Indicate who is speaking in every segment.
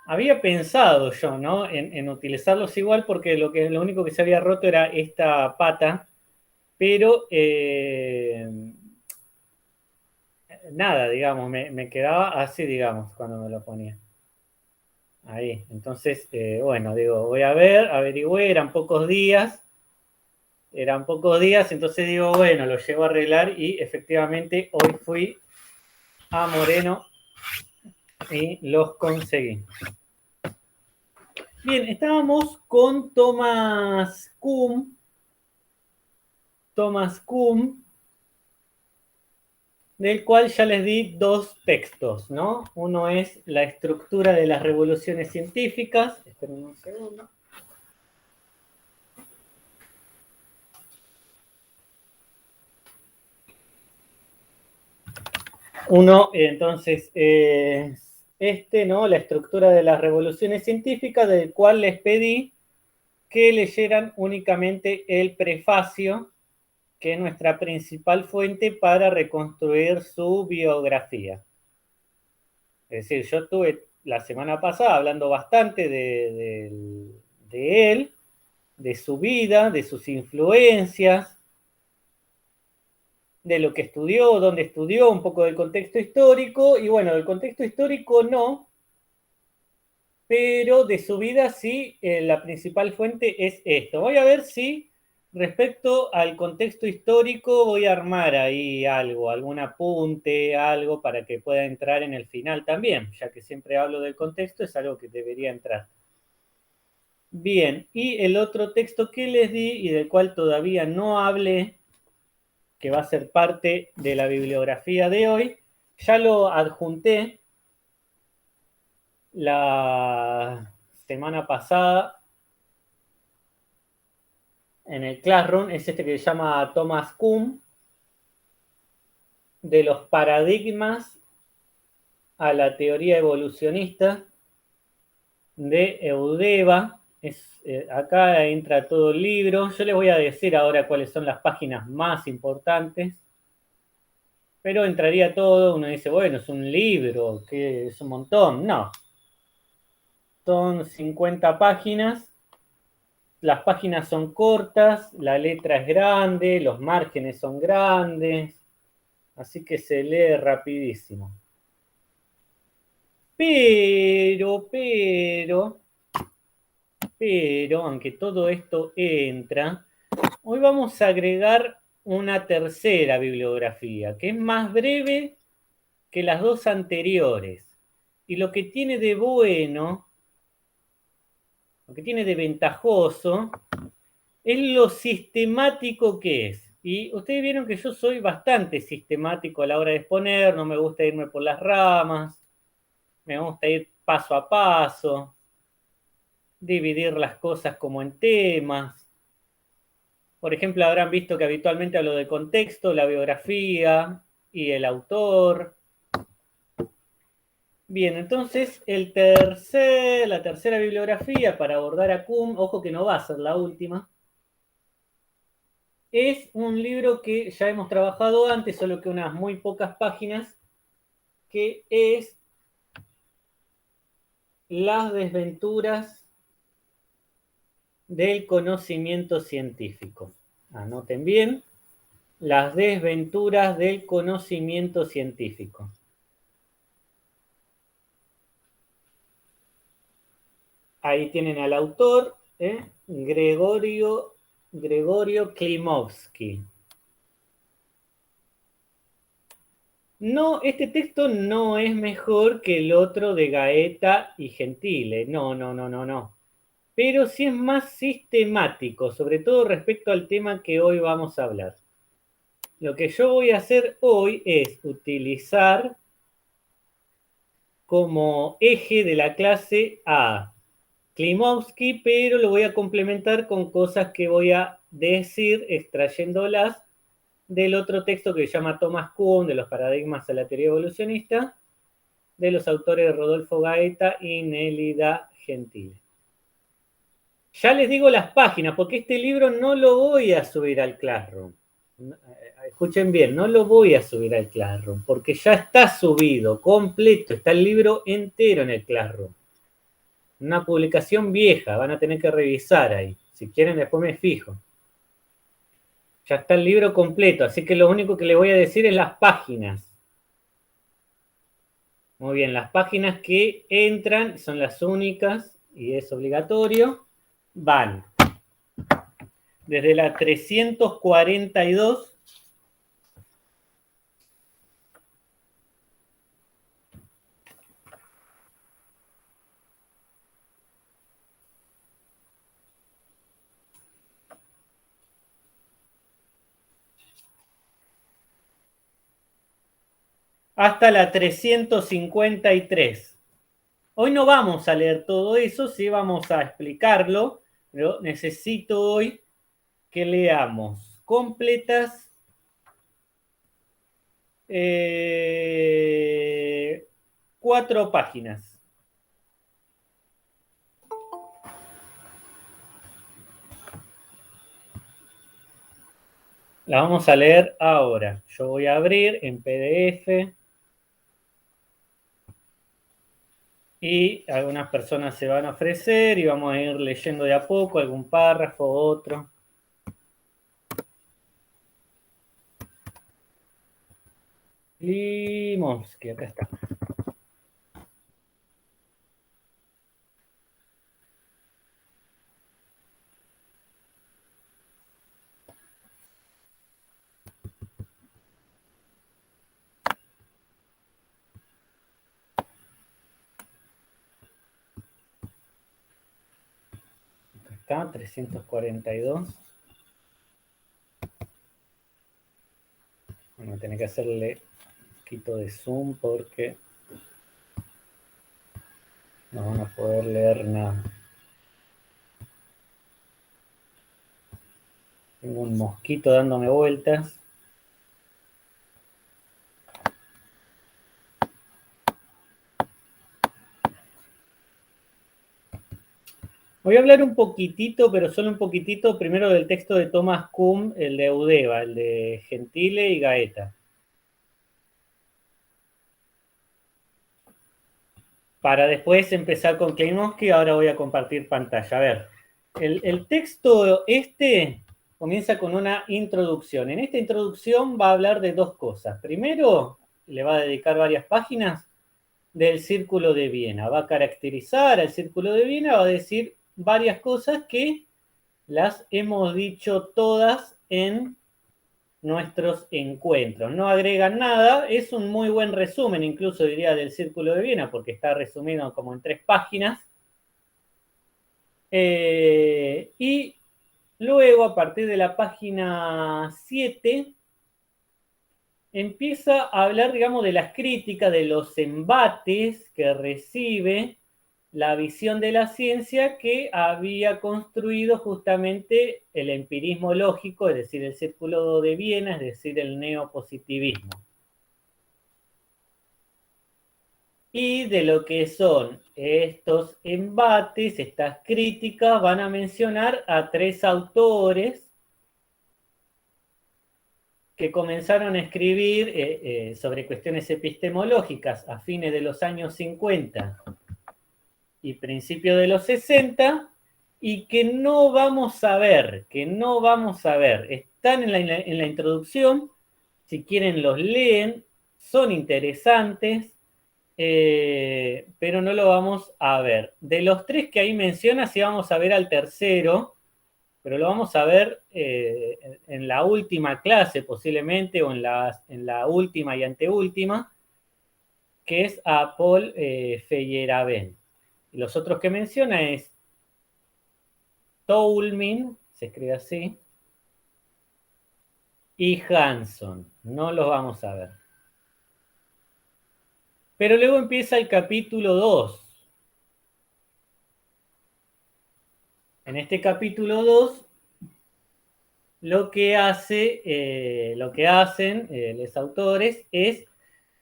Speaker 1: Había pensado yo, ¿no? En utilizarlos igual porque lo único que se había roto era esta pata, pero nada, digamos, me quedaba así, digamos, cuando me lo ponía. Ahí. Entonces, bueno, digo, voy a ver, averigüé, eran pocos días, entonces digo, bueno, lo llevo a arreglar y efectivamente hoy fui a Moreno y los conseguí. Bien, estábamos con Thomas Kuhn, del cual ya les di dos textos, ¿no? Uno es La estructura de las revoluciones científicas. Esperen un segundo. Uno, entonces, este, ¿no? La estructura de las revoluciones científicas, del cual les pedí que leyeran únicamente el prefacio, que es nuestra principal fuente para reconstruir su biografía. Es decir, yo estuve la semana pasada hablando bastante de él, de su vida, de sus influencias, de lo que estudió, dónde estudió, un poco del contexto histórico, y bueno, del contexto histórico no, pero de su vida sí, la principal fuente es esto. Voy a ver si respecto al contexto histórico voy a armar ahí algo, algún apunte, algo para que pueda entrar en el final también, ya que siempre hablo del contexto, es algo que debería entrar. Bien, y el otro texto que les di y del cual todavía no hablé, que va a ser parte de la bibliografía de hoy, ya lo adjunté la semana pasada en el Classroom, es este que se llama Thomas Kuhn, de los paradigmas a la teoría evolucionista de Eudeva. Acá entra todo el libro. Yo les voy a decir ahora cuáles son las páginas más importantes, pero entraría todo. Uno dice, bueno, es un libro, que es un montón. No, son 50 páginas. Las páginas son cortas, la letra es grande, los márgenes son grandes, así que se lee rapidísimo. Pero, aunque todo esto entra, hoy vamos a agregar una tercera bibliografía, que es más breve que las dos anteriores. Y lo que tiene de bueno, lo que tiene de ventajoso, es lo sistemático que es. Y ustedes vieron que yo soy bastante sistemático a la hora de exponer, no me gusta irme por las ramas, me gusta ir paso a paso, dividir las cosas como en temas. Por ejemplo, habrán visto que habitualmente hablo de contexto, la biografía y el autor. Bien, entonces la tercera bibliografía para abordar a Kuhn, ojo que no va a ser la última, es un libro que ya hemos trabajado antes, solo que unas muy pocas páginas, que es Las desventuras del conocimiento científico. Anoten bien, Las desventuras del conocimiento científico. Ahí tienen al autor, Gregorio Klimovsky. No, este texto no es mejor que el otro de Gaeta y Gentile. No, no, no, no, no. Pero sí es más sistemático, sobre todo respecto al tema que hoy vamos a hablar. Lo que yo voy a hacer hoy es utilizar como eje de la clase a Klimovsky, pero lo voy a complementar con cosas que voy a decir extrayéndolas del otro texto que se llama Thomas Kuhn, de los paradigmas a la teoría evolucionista, de los autores Rodolfo Gaeta y Nélida Gentile. Ya les digo las páginas, porque este libro no lo voy a subir al Classroom. Escuchen bien, no lo voy a subir al Classroom, porque ya está subido, completo, está el libro entero en el Classroom. Una publicación vieja, van a tener que revisar ahí. Si quieren, después me fijo. Ya está el libro completo, así que lo único que les voy a decir es las páginas. Muy bien, las páginas que entran son las únicas y es obligatorio. Van desde la 342 hasta la 353. Hoy no vamos a leer todo eso, sí vamos a explicarlo, pero necesito hoy que leamos completas 4 páginas. La vamos a leer ahora. Yo voy a abrir en PDF y algunas personas se van a ofrecer y vamos a ir leyendo de a poco algún párrafo, otro. Limovsky, acá está. Acá está, 342. Vamos a tener que hacerle un poquito de zoom porque no van a poder leer nada. Tengo un mosquito dándome vueltas. Voy a hablar un poquitito, pero solo un poquitito, primero del texto de Thomas Kuhn, el de Eudeva, el de Gentile y Gaeta. Para después empezar con Kleinowski, ahora voy a compartir pantalla. A ver, el texto comienza con una introducción. En esta introducción va a hablar de dos cosas. Primero, le va a dedicar varias páginas del Círculo de Viena. Va a caracterizar al Círculo de Viena, va a decir varias cosas que las hemos dicho todas en nuestros encuentros. No agregan nada, es un muy buen resumen, incluso diría del Círculo de Viena, porque está resumido como en 3 páginas. Y luego, a partir de la página 7, empieza a hablar, digamos, de las críticas, de los embates que recibe la visión de la ciencia que había construido justamente el empirismo lógico, es decir, el Círculo de Viena, es decir, el neopositivismo. Y de lo que son estos embates, estas críticas, van a mencionar a 3 autores que comenzaron a escribir sobre cuestiones epistemológicas a fines de los años 50 y principios de los 60, y que no vamos a ver, Están en la introducción, si quieren los leen, son interesantes, pero no lo vamos a ver. De los 3 que ahí menciona, sí vamos a ver al tercero, pero lo vamos a ver en la última clase posiblemente, o en la última y anteúltima, que es a Paul Feyerabend. Y los otros que menciona es Toulmin, se escribe así, y Hanson. No los vamos a ver. Pero luego empieza el capítulo 2. En este capítulo 2, lo que hacen los autores es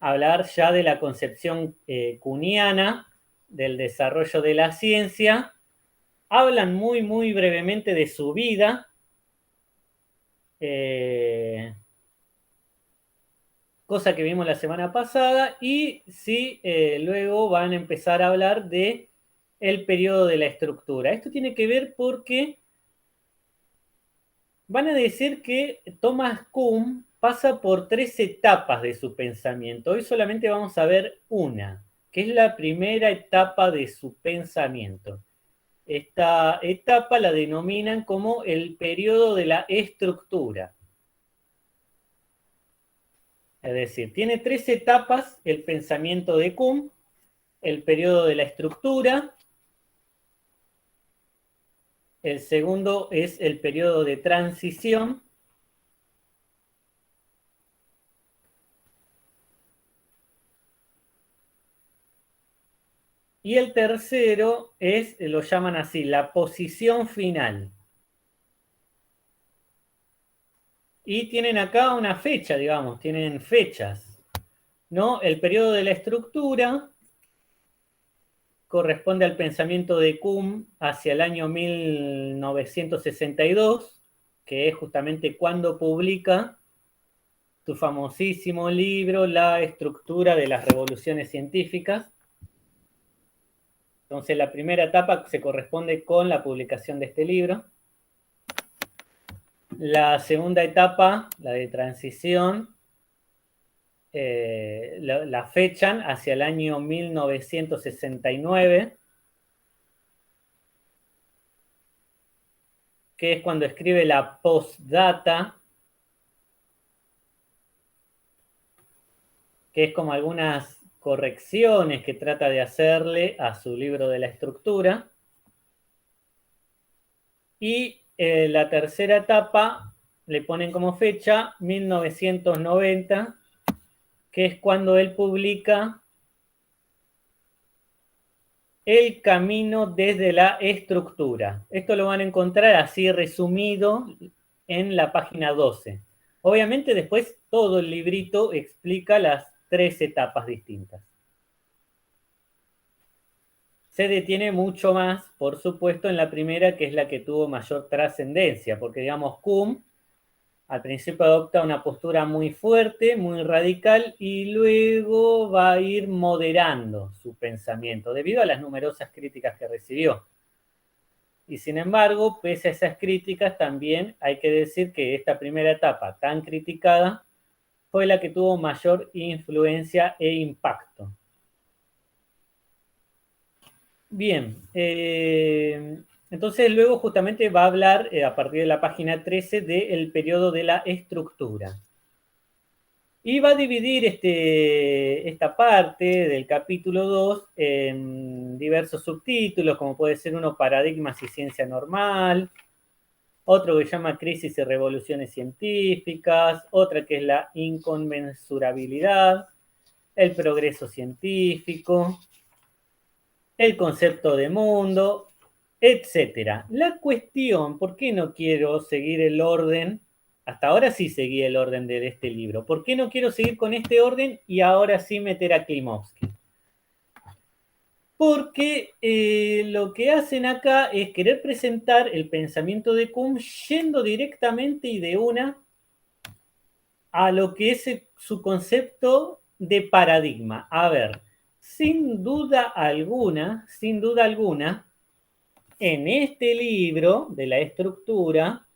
Speaker 1: hablar ya de la concepción kuhniana del desarrollo de la ciencia. Hablan muy, muy brevemente de su vida. Cosa que vimos la semana pasada, y sí, luego van a empezar a hablar de el periodo de la estructura. Esto tiene que ver porque van a decir que Thomas Kuhn pasa por 3 etapas de su pensamiento. Hoy solamente vamos a ver una, que es la primera etapa de su pensamiento. Esta etapa la denominan como el periodo de la estructura. Es decir, tiene 3 etapas el pensamiento de Kuhn: el periodo de la estructura, el segundo es el periodo de transición, y el tercero es, lo llaman así, la posición final. Y tienen acá una fecha, digamos, tienen fechas, ¿no? El periodo de la estructura corresponde al pensamiento de Kuhn hacia el año 1962, que es justamente cuando publica tu famosísimo libro, La estructura de las revoluciones científicas. Entonces, la primera etapa se corresponde con la publicación de este libro. La segunda etapa, la de transición, la fechan hacia el año 1969, que es cuando escribe la postdata, que es como algunas correcciones que trata de hacerle a su libro de la estructura. Y la tercera etapa le ponen como fecha 1990, que es cuando él publica El camino desde la estructura. Esto lo van a encontrar así resumido en la página 12. Obviamente después todo el librito explica las 3 etapas distintas. Se detiene mucho más, por supuesto, en la primera, que es la que tuvo mayor trascendencia, porque digamos, Kuhn al principio adopta una postura muy fuerte, muy radical, y luego va a ir moderando su pensamiento debido a las numerosas críticas que recibió. Y sin embargo, pese a esas críticas, también hay que decir que esta primera etapa tan criticada fue la que tuvo mayor influencia e impacto. Bien, entonces luego justamente va a hablar a partir de la página 13 del periodo de la estructura. Y va a dividir esta parte del capítulo 2 en diversos subtítulos, como puede ser uno, Paradigmas y Ciencia Normal, otro que se llama Crisis y Revoluciones Científicas, otra que es la inconmensurabilidad, el progreso científico, el concepto de mundo, etcétera. La cuestión, ¿por qué no quiero seguir el orden? Hasta ahora sí seguí el orden de este libro. ¿Por qué no quiero seguir con este orden y ahora sí meter a Klimovsky? Porque lo que hacen acá es querer presentar el pensamiento de Kuhn yendo directamente y de una a lo que es su concepto de paradigma. A ver, sin duda alguna, en este libro de la estructura,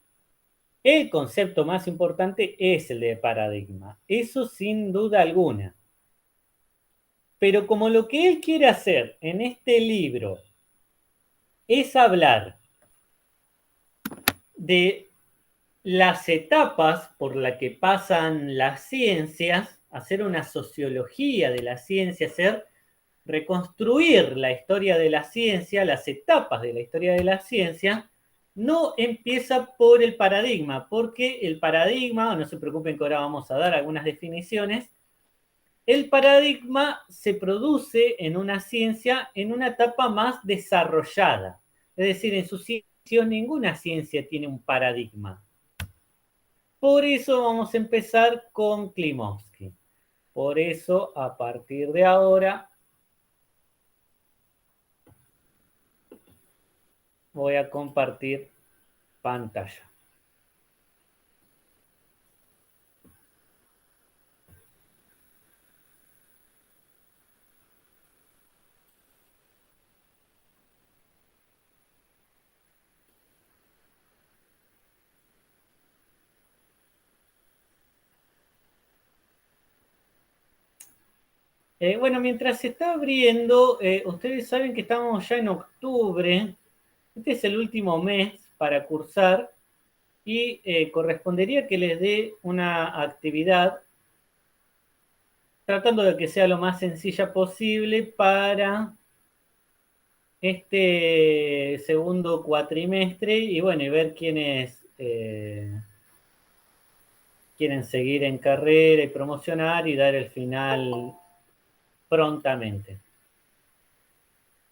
Speaker 1: el concepto más importante es el de paradigma. Eso sin duda alguna. Pero como lo que él quiere hacer en este libro es hablar de las etapas por las que pasan las ciencias, hacer una sociología de la ciencia, reconstruir la historia de la ciencia, las etapas de la historia de la ciencia, no empieza por el paradigma, porque el paradigma, no se preocupen que ahora vamos a dar algunas definiciones, el paradigma se produce en una ciencia en una etapa más desarrollada. Es decir, en su ciencia ninguna ciencia tiene un paradigma. Por eso vamos a empezar con Klimovsky. Por eso, a partir de ahora, voy a compartir pantalla. Bueno, mientras se está abriendo, ustedes saben que estamos ya en octubre. Este es el último mes para cursar y correspondería que les dé una actividad tratando de que sea lo más sencilla posible para este segundo cuatrimestre y bueno, y ver quiénes quieren seguir en carrera y promocionar y dar el final prontamente.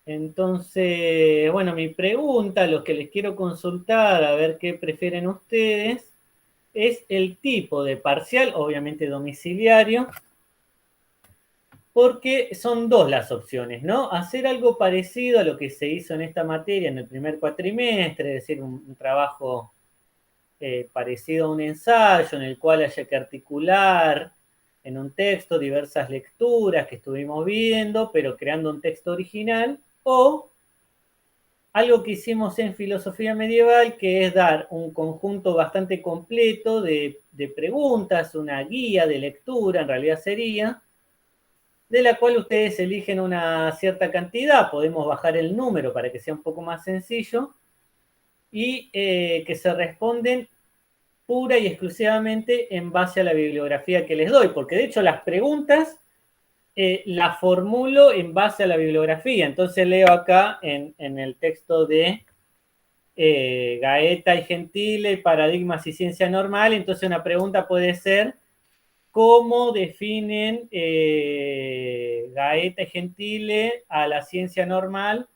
Speaker 1: Entonces, bueno, mi pregunta, los que les quiero consultar, a ver qué prefieren ustedes, es el tipo de parcial, obviamente domiciliario, porque son dos las opciones, ¿no? Hacer algo parecido a lo que se hizo en esta materia en el primer cuatrimestre, es decir, un trabajo parecido a un ensayo en el cual haya que articular en un texto diversas lecturas que estuvimos viendo, pero creando un texto original, o algo que hicimos en filosofía medieval, que es dar un conjunto bastante completo de preguntas, una guía de lectura, en realidad sería, de la cual ustedes eligen una cierta cantidad, podemos bajar el número para que sea un poco más sencillo, y que se responden pura y exclusivamente en base a la bibliografía que les doy, porque de hecho las preguntas las formulo en base a la bibliografía. Entonces leo acá en el texto de Gaeta y Gentile, Paradigmas y Ciencia Normal, entonces una pregunta puede ser, ¿cómo definen Gaeta y Gentile a la ciencia normal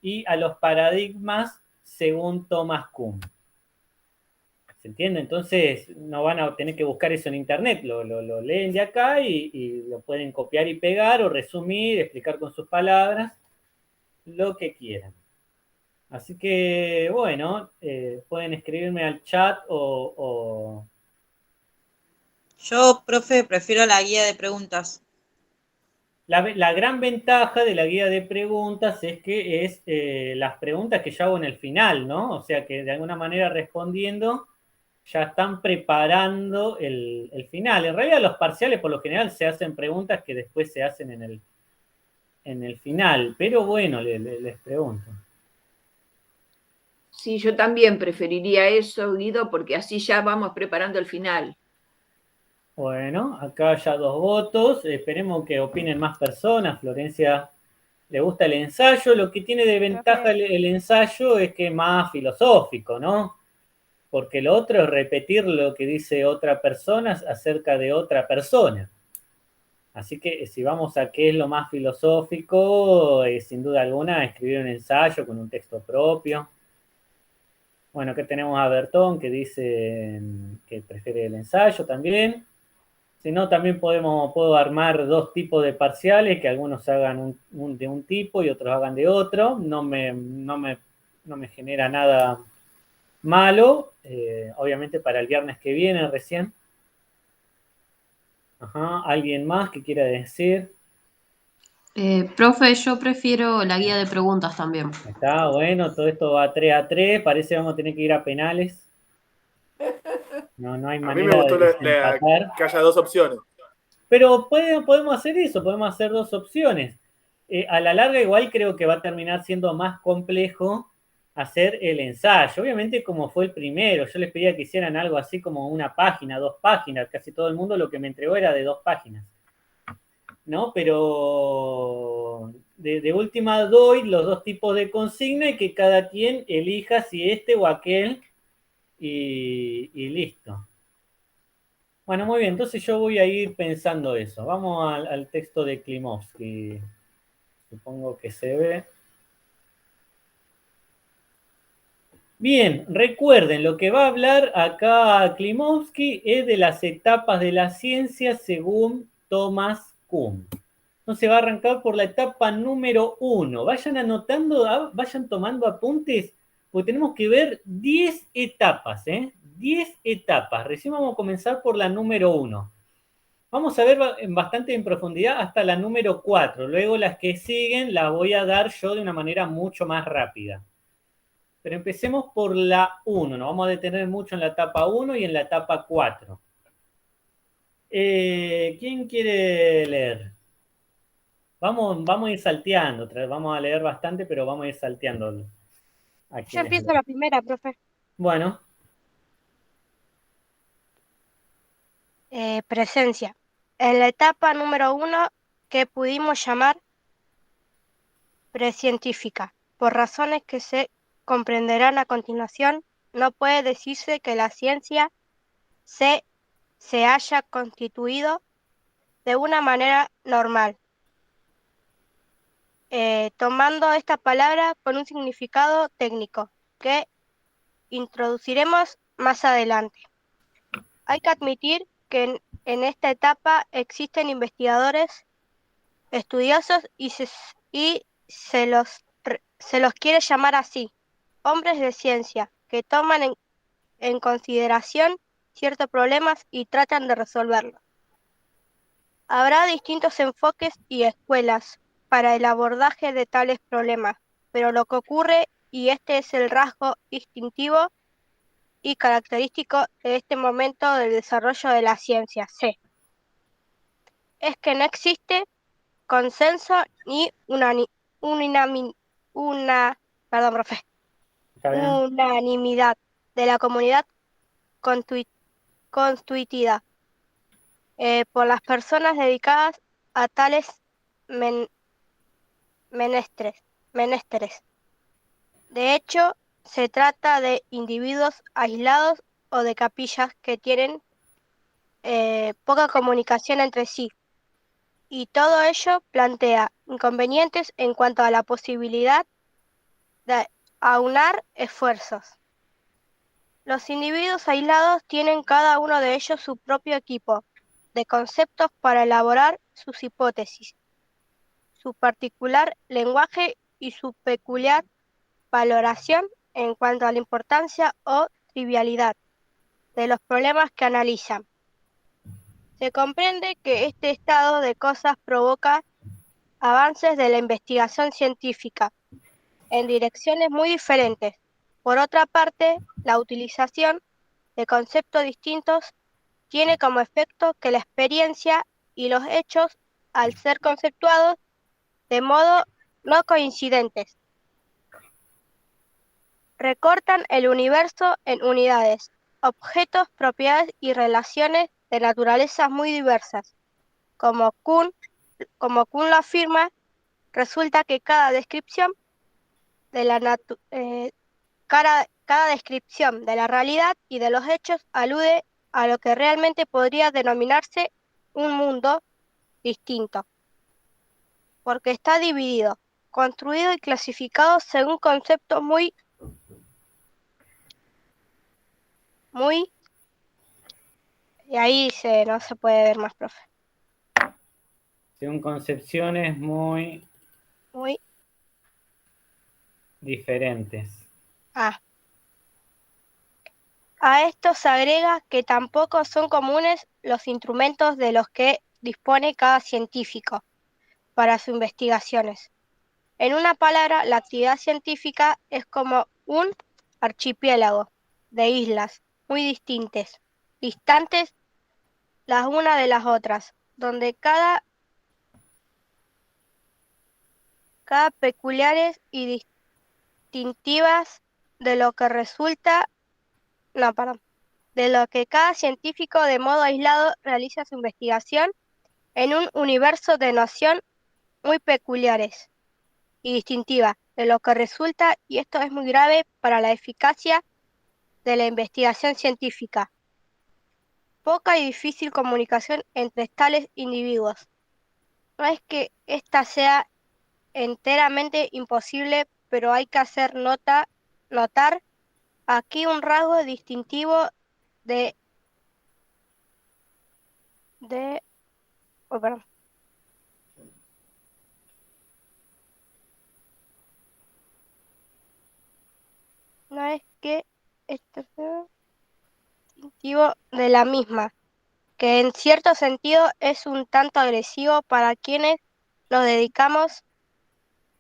Speaker 1: y a los paradigmas según Thomas Kuhn? ¿Se entiende? Entonces no van a tener que buscar eso en internet, lo leen de acá y lo pueden copiar y pegar o resumir, explicar con sus palabras, lo que quieran. Así que, bueno, pueden escribirme al chat
Speaker 2: Yo, profe, prefiero la guía de preguntas.
Speaker 1: La gran ventaja de la guía de preguntas es que es las preguntas que yo hago en el final, ¿no? O sea que de alguna manera respondiendo ya están preparando el final. En realidad los parciales por lo general se hacen preguntas que después se hacen en el final, pero bueno, les pregunto.
Speaker 3: Sí, yo también preferiría eso, Guido, porque así ya vamos preparando el final.
Speaker 1: Bueno, acá ya 2 votos. Esperemos que opinen más personas. Florencia le gusta el ensayo. Lo que tiene de ventaja
Speaker 4: Profe,
Speaker 1: el ensayo es que es más filosófico, ¿no? Porque lo otro es repetir lo que dice otra persona acerca de otra persona. Así que si vamos a qué es lo más filosófico, sin duda alguna, escribir un ensayo con un texto propio. Bueno, aquí tenemos a Bertón que dice que prefiere el ensayo también. Si no, también puedo armar 2 tipos de parciales, que algunos hagan de un tipo y otros hagan de otro. No me genera nada malo. Obviamente para el viernes que viene recién. Ajá, ¿alguien más que quiera decir?
Speaker 4: profe, yo prefiero la guía de preguntas también.
Speaker 1: Está bueno, todo esto va 3-3. Parece que vamos a tener que ir a penales. No hay
Speaker 5: A mí me
Speaker 1: manera de
Speaker 5: gustó
Speaker 1: desempatar.
Speaker 5: que haya dos opciones.
Speaker 1: Pero podemos hacer eso, podemos hacer 2 opciones. A la larga igual creo que va a terminar siendo más complejo hacer el ensayo. Obviamente como fue el primero, yo les pedía que hicieran algo así como una página, 2 páginas. Casi todo el mundo lo que me entregó era de 2 páginas. ¿No? Pero de última doy los 2 tipos de consigna y que cada quien elija si este o aquel y listo. Bueno, muy bien, entonces yo voy a ir pensando eso. Vamos al texto de Klimovsky. Supongo que se ve. Bien, recuerden, lo que va a hablar acá Klimovsky es de las etapas de la ciencia según Thomas Kuhn. Entonces va a arrancar por la etapa número 1. Vayan anotando, vayan tomando apuntes, porque tenemos que ver 10 etapas, ¿eh? 10 etapas. Recién vamos a comenzar por la número 1. Vamos a ver bastante en profundidad hasta la número 4. Luego las que siguen las voy a dar yo de una manera mucho más rápida. Pero empecemos por la 1. Nos vamos a detener mucho en la etapa 1 y en la etapa 4. ¿Quién quiere leer? Vamos a ir salteando, vamos a leer bastante, pero vamos a ir salteando a
Speaker 5: Yo
Speaker 1: quienes
Speaker 5: empiezo
Speaker 1: leen.
Speaker 5: la primera, profe.
Speaker 1: Bueno,
Speaker 5: Presencia. En la etapa número 1, que pudimos llamar precientífica, por razones que se comprenderán a continuación, no puede decirse que la ciencia se haya constituido de una manera normal, tomando esta palabra con un significado técnico que introduciremos más adelante. Hay que admitir que en esta etapa existen investigadores, estudiosos y se los quiere llamar así, hombres de ciencia, que toman en consideración ciertos problemas y tratan de resolverlos. Habrá distintos enfoques y escuelas para el abordaje de tales problemas, pero lo que ocurre, y este es el rasgo distintivo y característico de este momento del desarrollo de la ciencia, es que no existe consenso ni perdón, profe,
Speaker 1: está bien.
Speaker 5: unanimidad de la comunidad constituida por las personas dedicadas a tales menesteres. De hecho, se trata de individuos aislados o de capillas que tienen poca comunicación entre sí, y todo ello plantea inconvenientes en cuanto a la posibilidad de aunar esfuerzos. Los individuos aislados tienen cada uno de ellos su propio equipo de conceptos para elaborar sus hipótesis, su particular lenguaje y su peculiar valoración en cuanto a la importancia o trivialidad de los problemas que analizan. Se comprende que este estado de cosas provoca avances de la investigación científica en direcciones muy diferentes. Por otra parte, la utilización de conceptos distintos tiene como efecto que la experiencia y los hechos, al ser conceptuados de modo no coincidentes, recortan el universo en unidades, objetos, propiedades y relaciones de naturalezas muy diversas. Como Kuhn lo afirma, resulta que cada descripción de cada descripción de la realidad y de los hechos alude a lo que realmente podría denominarse un mundo distinto, porque está dividido, construido y clasificado según conceptos muy, y ahí no se puede ver más, profe.
Speaker 1: Según concepciones muy
Speaker 5: Muy,
Speaker 1: diferentes.
Speaker 5: A esto se agrega que tampoco son comunes los instrumentos de los que dispone cada científico para sus investigaciones. En una palabra, la actividad científica es como un archipiélago de islas muy distantes las unas de las otras, donde cada peculiares y distintivas de lo que de lo que cada científico de modo aislado realiza su investigación en un universo de noción muy peculiares y distintivas, de lo que resulta, y esto es muy grave para la eficacia de la investigación científica, poca y difícil comunicación entre tales individuos. No es que esta sea enteramente imposible, pero hay que hacer notar aquí un rasgo distintivo de oh, perdón. No es que esto sea distintivo de la misma, que en cierto sentido es un tanto agresivo para quienes nos dedicamos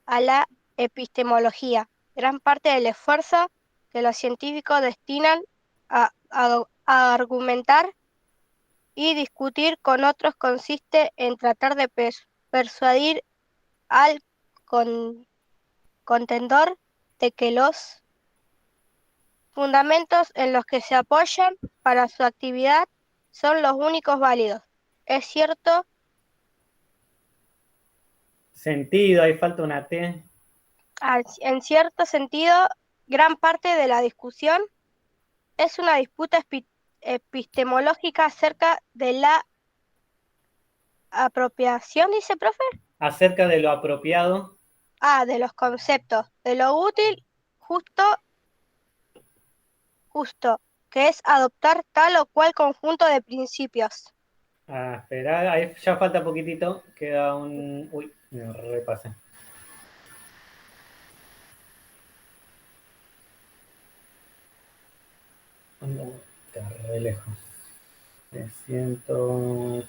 Speaker 5: a la epistemología. Gran parte del esfuerzo que los científicos destinan a argumentar y discutir con otros consiste en tratar de persuadir al contendor de que los fundamentos en los que se apoyan para su actividad son los únicos válidos. ¿Es cierto?
Speaker 1: Sentido, ahí falta una T.
Speaker 5: En cierto sentido, gran parte de la discusión es una disputa epistemológica acerca de la apropiación, dice profe.
Speaker 1: Acerca de lo apropiado.
Speaker 5: De los conceptos, de lo útil, justo, que es adoptar tal o cual conjunto de principios.
Speaker 1: Espera, ahí ya falta poquitito. Queda un... Uy, me repasé. Está re lejos. 300...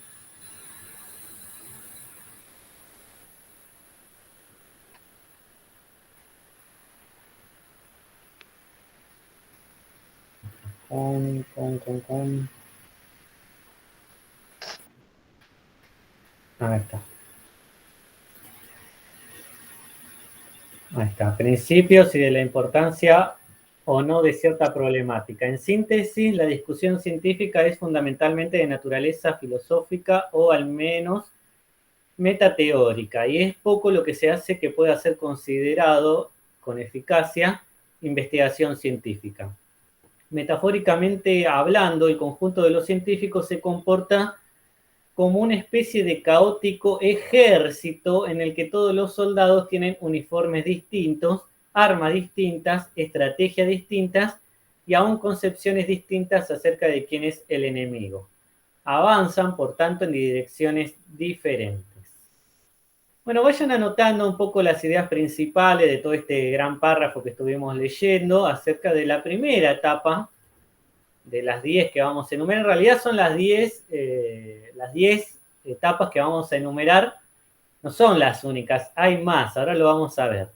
Speaker 1: Ahí está. Ahí está. Principios y de la importancia o no de cierta problemática. En síntesis, la discusión científica es fundamentalmente de naturaleza filosófica o al menos metateórica, y es poco lo que se hace que pueda ser considerado con eficacia investigación científica. Metafóricamente hablando, el conjunto de los científicos se comporta como una especie de caótico ejército en el que todos los soldados tienen uniformes distintos, armas distintas, estrategias distintas y aún concepciones distintas acerca de quién es el enemigo. Avanzan, por tanto, en direcciones diferentes. Bueno, vayan anotando un poco las ideas principales de todo este gran párrafo que estuvimos leyendo acerca de la primera etapa de las 10 que vamos a enumerar. En realidad son las 10 etapas que vamos a enumerar. No son las únicas, hay más, ahora lo vamos a ver.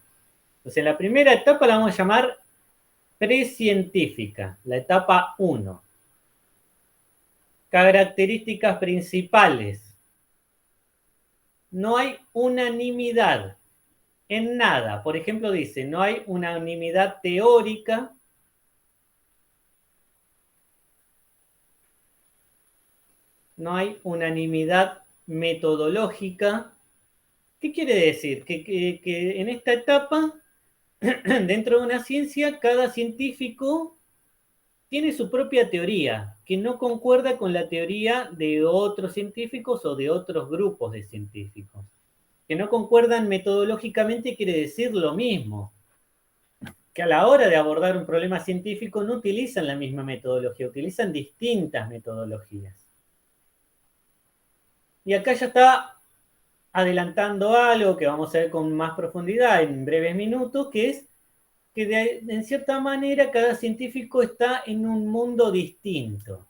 Speaker 1: Entonces, la primera etapa la vamos a llamar precientífica, la etapa 1. Características principales. No hay unanimidad en nada. Por ejemplo, dice, no hay unanimidad teórica, no hay unanimidad metodológica. ¿Qué quiere decir? Que en esta etapa, dentro de una ciencia, cada científico tiene su propia teoría, que no concuerda con la teoría de otros científicos o de otros grupos de científicos. Que no concuerdan metodológicamente quiere decir lo mismo. Que a la hora de abordar un problema científico no utilizan la misma metodología, utilizan distintas metodologías. Y acá ya está adelantando algo que vamos a ver con más profundidad en breves minutos, que es que en cierta manera cada científico está en un mundo distinto.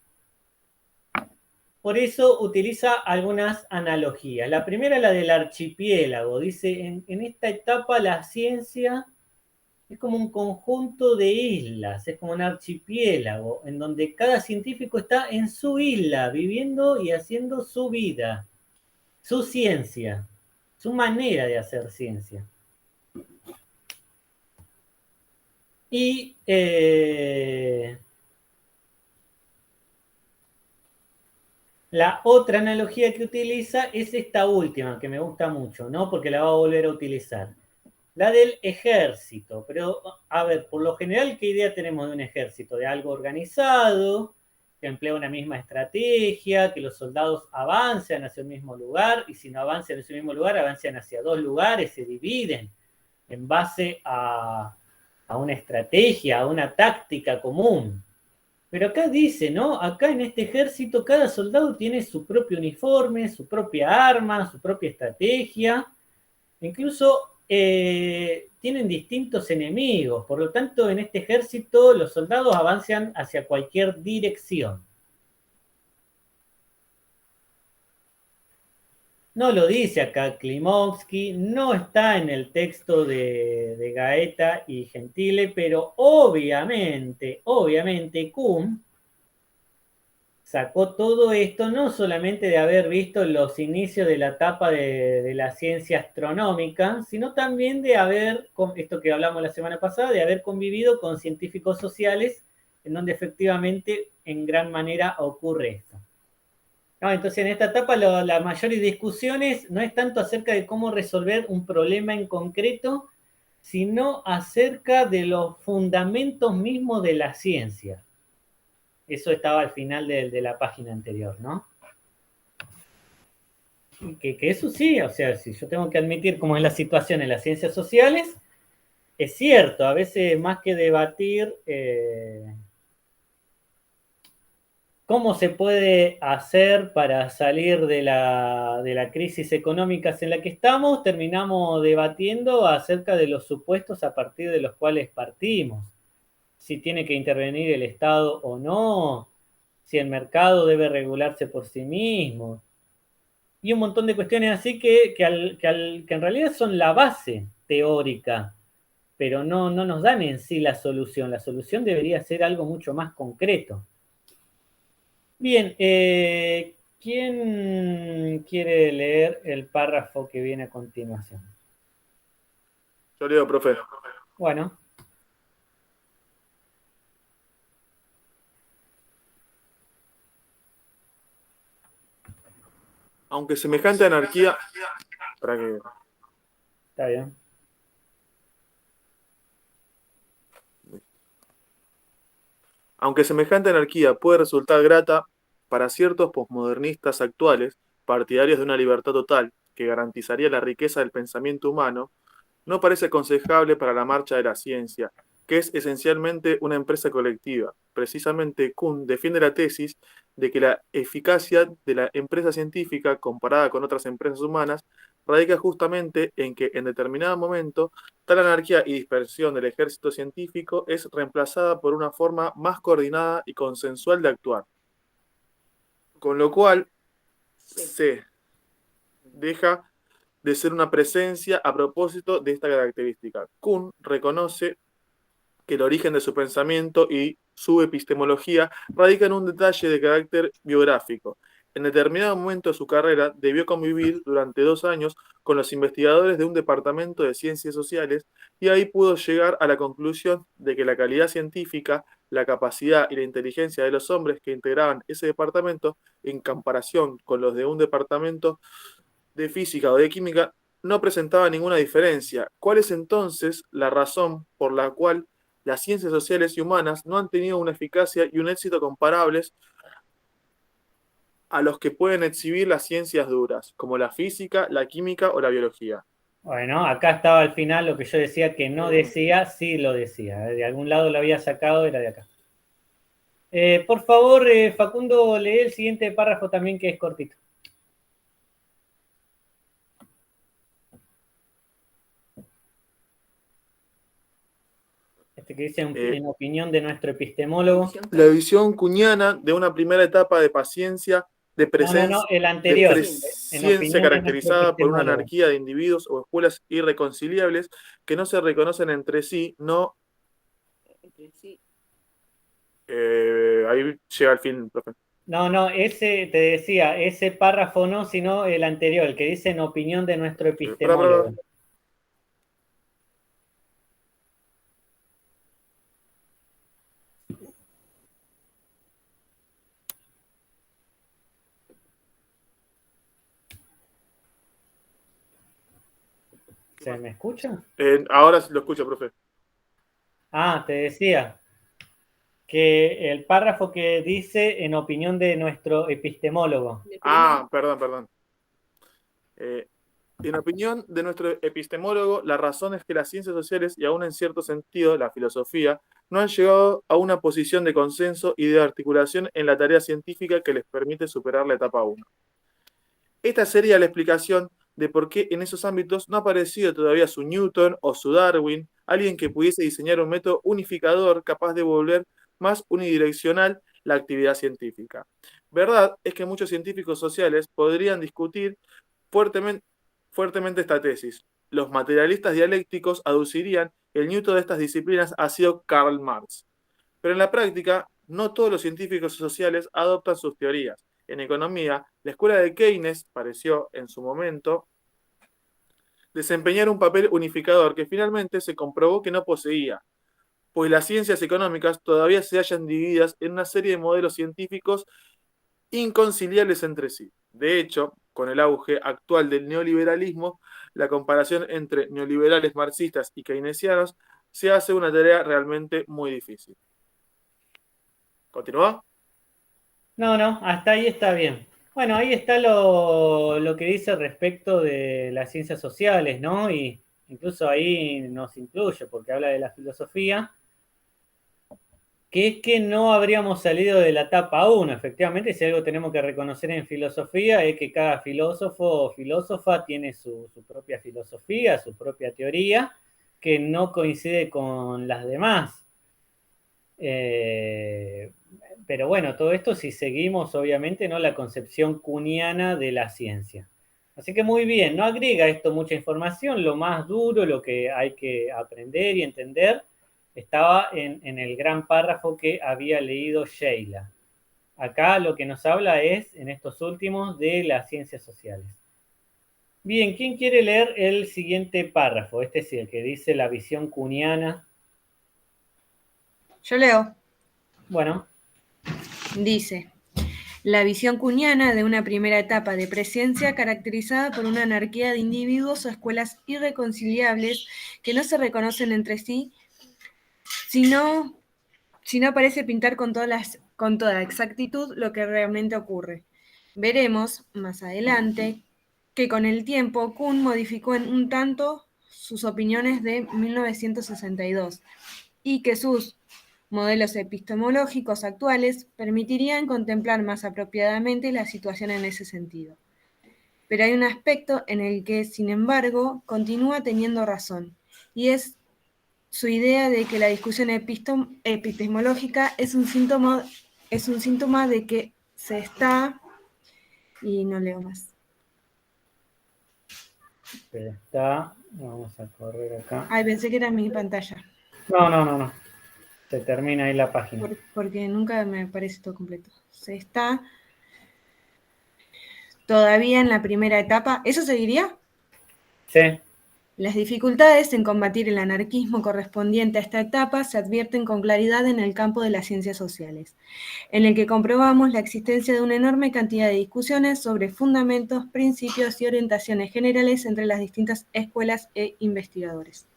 Speaker 1: Por eso utiliza algunas analogías. La primera es la del archipiélago. Dice, en esta etapa la ciencia es como un conjunto de islas, es como un archipiélago, en donde cada científico está en su isla, viviendo y haciendo su vida, su ciencia, su manera de hacer ciencia. Y la otra analogía que utiliza es esta última, que me gusta mucho, ¿no? Porque la va a volver a utilizar. La del ejército. Pero, a ver, por lo general, ¿qué idea tenemos de un ejército? De algo organizado, que emplea una misma estrategia, que los soldados avancen hacia el mismo lugar, y si no avancen hacia el mismo lugar, avancen hacia dos lugares, se dividen en base a una estrategia, a una táctica común. Pero acá dice, ¿no? Acá en este ejército cada soldado tiene su propio uniforme, su propia arma, su propia estrategia. Incluso tienen distintos enemigos. Por lo tanto, en este ejército los soldados avanzan hacia cualquier dirección. No lo dice acá Klimovsky, no está en el texto de Gaeta y Gentile, pero obviamente Kuhn sacó todo esto no solamente de haber visto los inicios de la etapa de la ciencia astronómica, sino también de haber, esto que hablamos la semana pasada, de haber convivido con científicos sociales en donde efectivamente en gran manera ocurre esto. No, entonces en esta etapa las mayores discusiones no es tanto acerca de cómo resolver un problema en concreto, sino acerca de los fundamentos mismos de la ciencia. Eso estaba al final de la página anterior, ¿no? Que eso sí, o sea, si yo tengo que admitir cómo es la situación en las ciencias sociales, es cierto, a veces más que debatir cómo se puede hacer para salir de la crisis económica en la que estamos, terminamos debatiendo acerca de los supuestos a partir de los cuales partimos. Si tiene que intervenir el Estado o no, si el mercado debe regularse por sí mismo, y un montón de cuestiones así que en realidad son la base teórica, pero no nos dan en sí la solución. La solución debería ser algo mucho más concreto. Bien, ¿quién quiere leer el párrafo que viene a continuación?
Speaker 6: Yo leo, profe.
Speaker 1: Bueno.
Speaker 6: Aunque semejante anarquía... ¿Para qué?
Speaker 1: Está bien.
Speaker 6: Aunque semejante anarquía puede resultar grata para ciertos posmodernistas actuales, partidarios de una libertad total que garantizaría la riqueza del pensamiento humano, no parece aconsejable para la marcha de la ciencia, que es esencialmente una empresa colectiva. Precisamente Kuhn defiende la tesis de que la eficacia de la empresa científica comparada con otras empresas humanas radica justamente en que en determinado momento tal anarquía y dispersión del ejército científico es reemplazada por una forma más coordinada y consensual de actuar. Con lo cual se deja de ser una presencia a propósito de esta característica. Kuhn reconoce que el origen de su pensamiento y su epistemología radica en un detalle de carácter biográfico. En determinado momento de su carrera debió convivir durante 2 años con los investigadores de un departamento de ciencias sociales y ahí pudo llegar a la conclusión de que la calidad científica, la capacidad y la inteligencia de los hombres que integraban ese departamento en comparación con los de un departamento de física o de química no presentaba ninguna diferencia. ¿Cuál es entonces la razón por la cual las ciencias sociales y humanas no han tenido una eficacia y un éxito comparables a los que pueden exhibir las ciencias duras, como la física, la química o la biología?
Speaker 1: Bueno, acá estaba al final lo que yo decía que no decía, sí lo decía. De algún lado lo había sacado, era de acá. Por favor, Facundo, lee el siguiente párrafo también, que es cortito. Este que dice en opinión de nuestro epistemólogo.
Speaker 6: La visión kuhniana de una primera etapa de paciencia, de presencia,
Speaker 1: No, el anterior.
Speaker 6: ciencia caracterizada por una anarquía de individuos o escuelas irreconciliables que no se reconocen entre sí, no... ahí llega al fin, profe.
Speaker 1: No, ese, te decía, ese párrafo no, sino el anterior, el que dice en opinión de nuestro epistemólogo. ¿Se me escucha?
Speaker 6: Ahora lo escucho, profe.
Speaker 1: Te decía que el párrafo que dice en opinión de nuestro epistemólogo.
Speaker 6: Perdón. En opinión de nuestro epistemólogo, la razón es que las ciencias sociales y aún en cierto sentido la filosofía no han llegado a una posición de consenso y de articulación en la tarea científica que les permite superar la etapa 1. Esta sería la explicación de por qué en esos ámbitos no ha aparecido todavía su Newton o su Darwin, alguien que pudiese diseñar un método unificador capaz de volver más unidireccional la actividad científica. Verdad es que muchos científicos sociales podrían discutir fuertemente esta tesis. Los materialistas dialécticos aducirían que el Newton de estas disciplinas ha sido Karl Marx. Pero en la práctica, no todos los científicos sociales adoptan sus teorías. En economía, la escuela de Keynes pareció, en su momento, desempeñar un papel unificador que finalmente se comprobó que no poseía, pues las ciencias económicas todavía se hallan divididas en una serie de modelos científicos inconciliables entre sí. De hecho, con el auge actual del neoliberalismo, la comparación entre neoliberales marxistas y keynesianos se hace una tarea realmente muy difícil. ¿Continúa?
Speaker 1: No, hasta ahí está bien. Bueno, ahí está lo que dice respecto de las ciencias sociales, ¿no? Y incluso ahí nos incluye, porque habla de la filosofía, que es que no habríamos salido de la etapa 1. Efectivamente, si algo tenemos que reconocer en filosofía es que cada filósofo o filósofa tiene su propia filosofía, su propia teoría, que no coincide con las demás. Pero bueno, todo esto si seguimos, obviamente, ¿no?, la concepción kuhniana de la ciencia. Así que muy bien, no agrega esto mucha información, lo más duro, lo que hay que aprender y entender, estaba en el gran párrafo que había leído Sheila. Acá lo que nos habla es, en estos últimos, de las ciencias sociales. Bien, ¿quién quiere leer el siguiente párrafo? Este es el que dice la visión kuhniana.
Speaker 7: Yo leo.
Speaker 1: Bueno.
Speaker 7: Dice, la visión kuhniana de una primera etapa de presencia caracterizada por una anarquía de individuos o escuelas irreconciliables que no se reconocen entre sí, sino parece pintar con toda exactitud lo que realmente ocurre. Veremos más adelante que con el tiempo Kuhn modificó en un tanto sus opiniones de 1962 y que sus modelos epistemológicos actuales permitirían contemplar más apropiadamente la situación en ese sentido. Pero hay un aspecto en el que, sin embargo, continúa teniendo razón, y es su idea de que la discusión epistemológica es un síntoma de que se está... Y no leo más.
Speaker 1: Pero está, vamos a correr acá.
Speaker 7: Ay, pensé que era mi pantalla.
Speaker 1: No. Se termina ahí la página.
Speaker 7: Porque nunca me parece todo completo. Se está todavía en la primera etapa. ¿Eso seguiría?
Speaker 1: Sí.
Speaker 7: Las dificultades en combatir el anarquismo correspondiente a esta etapa se advierten con claridad en el campo de las ciencias sociales, en el que comprobamos la existencia de una enorme cantidad de discusiones sobre fundamentos, principios y orientaciones generales entre las distintas escuelas e investigadores.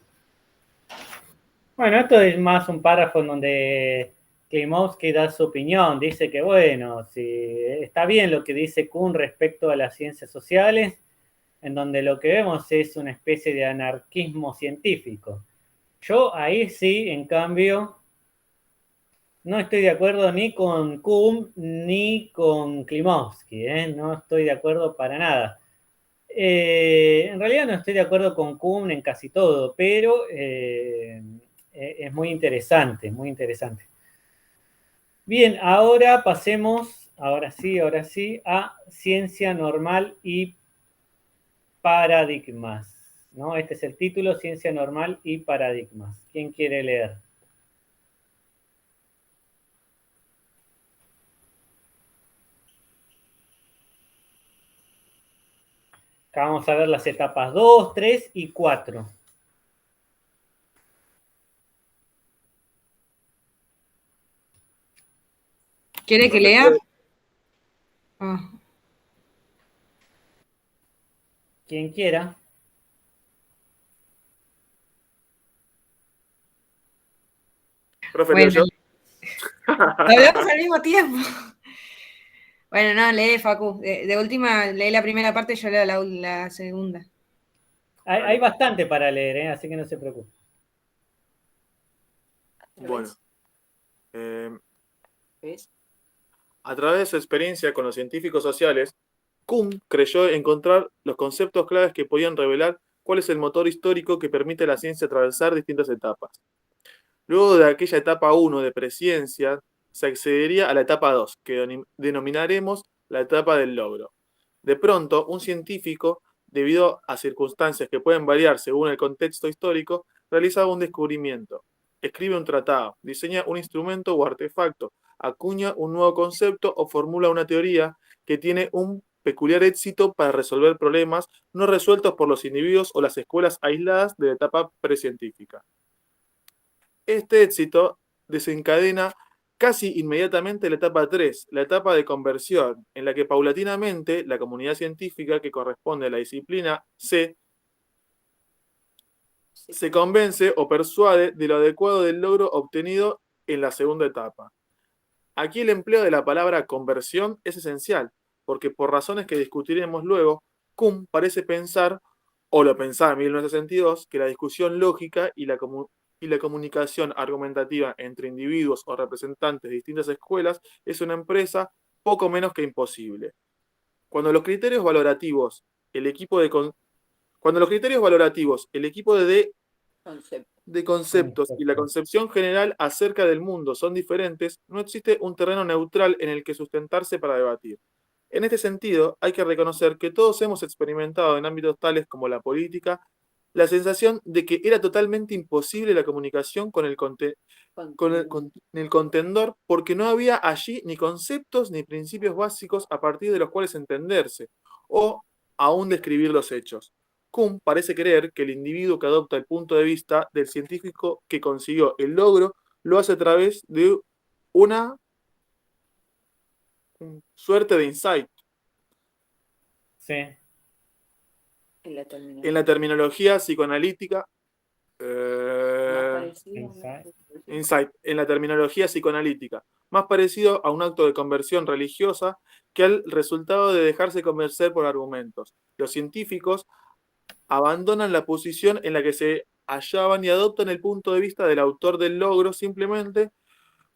Speaker 1: Bueno, esto es más un párrafo en donde Klimovsky da su opinión. Dice que, bueno, si está bien lo que dice Kuhn respecto a las ciencias sociales, en donde lo que vemos es una especie de anarquismo científico. Yo ahí sí, en cambio, no estoy de acuerdo ni con Kuhn ni con Klimovsky, no estoy de acuerdo para nada. En realidad no estoy de acuerdo con Kuhn en casi todo, pero es muy interesante, muy interesante. Bien, ahora pasemos, ahora sí, a ciencia normal y paradigmas, ¿no? Este es el título, ciencia normal y paradigmas. ¿Quién quiere leer? Acá vamos a ver las etapas 2, 3 y 4.
Speaker 7: ¿Quiere que lea?
Speaker 1: Quien quiera.
Speaker 6: Profe,
Speaker 7: bueno,
Speaker 6: ¿leo yo?
Speaker 7: hablamos al mismo tiempo. Bueno, no, lee, Facu. De última, lee la primera parte y yo leo la segunda.
Speaker 1: Hay bastante para leer, así que no se preocupe.
Speaker 6: Bueno. A través de su experiencia con los científicos sociales, Kuhn creyó encontrar los conceptos claves que podían revelar cuál es el motor histórico que permite a la ciencia atravesar distintas etapas. Luego de aquella etapa 1 de presciencia, se accedería a la etapa 2, que denominaremos la etapa del logro. De pronto, un científico, debido a circunstancias que pueden variar según el contexto histórico, realizaba un descubrimiento. escribe un tratado, diseña un instrumento o artefacto, acuña un nuevo concepto o formula una teoría que tiene un peculiar éxito para resolver problemas no resueltos por los individuos o las escuelas aisladas de la etapa precientífica. Este éxito desencadena casi inmediatamente la etapa 3, la etapa de conversión, en la que paulatinamente la comunidad científica que corresponde a la disciplina C se convence o persuade de lo adecuado del logro obtenido en la segunda etapa. Aquí el empleo de la palabra conversión es esencial, porque por razones que discutiremos luego, Kuhn parece pensar, o lo pensaba en 1962, que la discusión lógica y la comunicación argumentativa entre individuos o representantes de distintas escuelas es una empresa poco menos que imposible. Cuando los criterios valorativos, el equipo de conceptos y la concepción general acerca del mundo son diferentes, no existe un terreno neutral en el que sustentarse para debatir. En este sentido, hay que reconocer que todos hemos experimentado en ámbitos tales como la política la sensación de que era totalmente imposible la comunicación con el contendor porque no había allí ni conceptos ni principios básicos a partir de los cuales entenderse o aún describir los hechos. Kuhn parece creer que el individuo que adopta el punto de vista del científico que consiguió el logro lo hace a través de una suerte de insight.
Speaker 1: Sí.
Speaker 6: En la terminología psicoanalítica, insight, en la terminología psicoanalítica, más parecido a un acto de conversión religiosa que al resultado de dejarse convencer por argumentos. Los científicos abandonan la posición en la que se hallaban y adoptan el punto de vista del autor del logro simplemente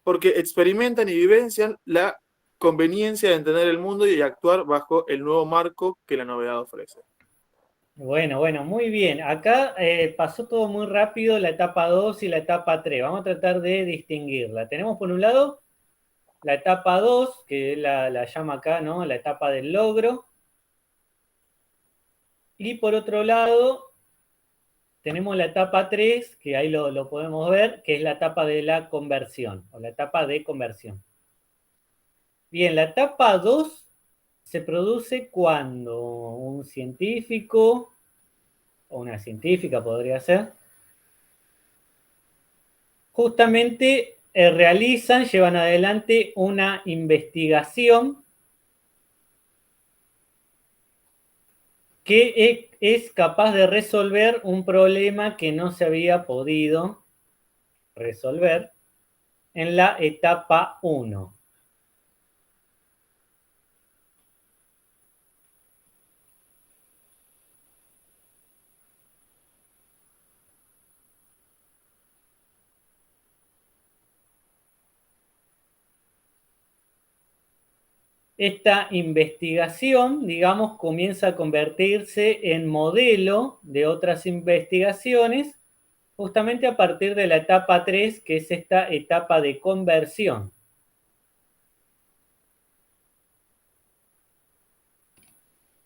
Speaker 6: porque experimentan y vivencian la conveniencia de entender el mundo y actuar bajo el nuevo marco que la novedad ofrece.
Speaker 1: Bueno, muy bien. Acá pasó todo muy rápido, la etapa 2 y la etapa 3. Vamos a tratar de distinguirla. Tenemos por un lado la etapa 2, que la llama acá, ¿no? La etapa del logro. Y por otro lado, tenemos la etapa 3, que ahí lo podemos ver, que es la etapa de la conversión, o la etapa de conversión. Bien, la etapa 2 se produce cuando un científico, o una científica podría ser, justamente llevan adelante una investigación que es capaz de resolver un problema que no se había podido resolver en la etapa 1. Esta investigación, digamos, comienza a convertirse en modelo de otras investigaciones justamente a partir de la etapa 3, que es esta etapa de conversión.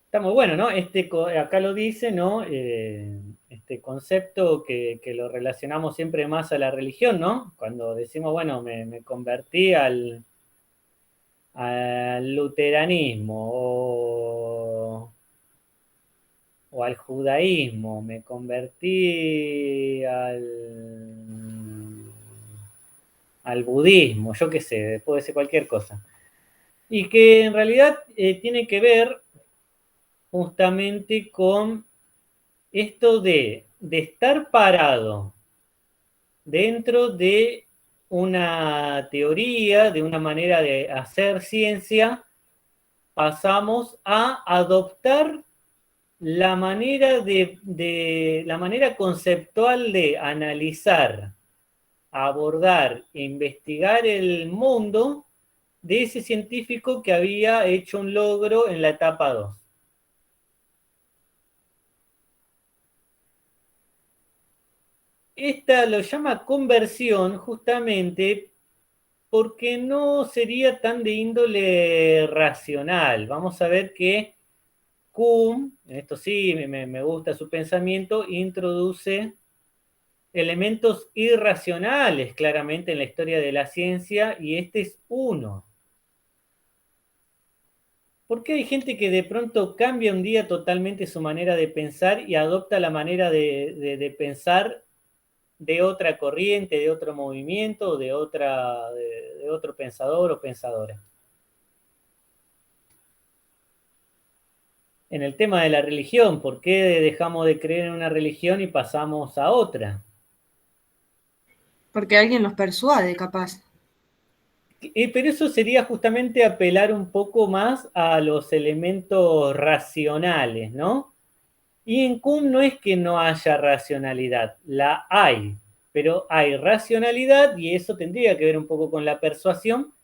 Speaker 1: Está muy bueno, ¿no? Acá lo dice, ¿no? Este concepto que lo relacionamos siempre más a la religión, ¿no? Cuando decimos, bueno, me convertí al luteranismo o al judaísmo, me convertí al budismo, yo qué sé, puede ser cualquier cosa. Y que en realidad tiene que ver justamente con esto de estar parado dentro de una teoría, de una manera de hacer ciencia, pasamos a adoptar la manera la manera conceptual de analizar, abordar e investigar el mundo de ese científico que había hecho un logro en la etapa 2. Esta lo llama conversión justamente porque no sería tan de índole racional. Vamos a ver que Kuhn, en esto sí me gusta su pensamiento, introduce elementos irracionales claramente en la historia de la ciencia y este es uno. ¿Por qué hay gente que de pronto cambia un día totalmente su manera de pensar y adopta la manera de pensar de otra corriente, de otro movimiento, de otro pensador o pensadora? En el tema de la religión, ¿por qué dejamos de creer en una religión y pasamos a otra?
Speaker 7: Porque alguien los persuade, capaz.
Speaker 1: Pero eso sería justamente apelar un poco más a los elementos racionales, ¿no? Y en Kuhn no es que no haya racionalidad, la hay, pero hay racionalidad y eso tendría que ver un poco con la persuasión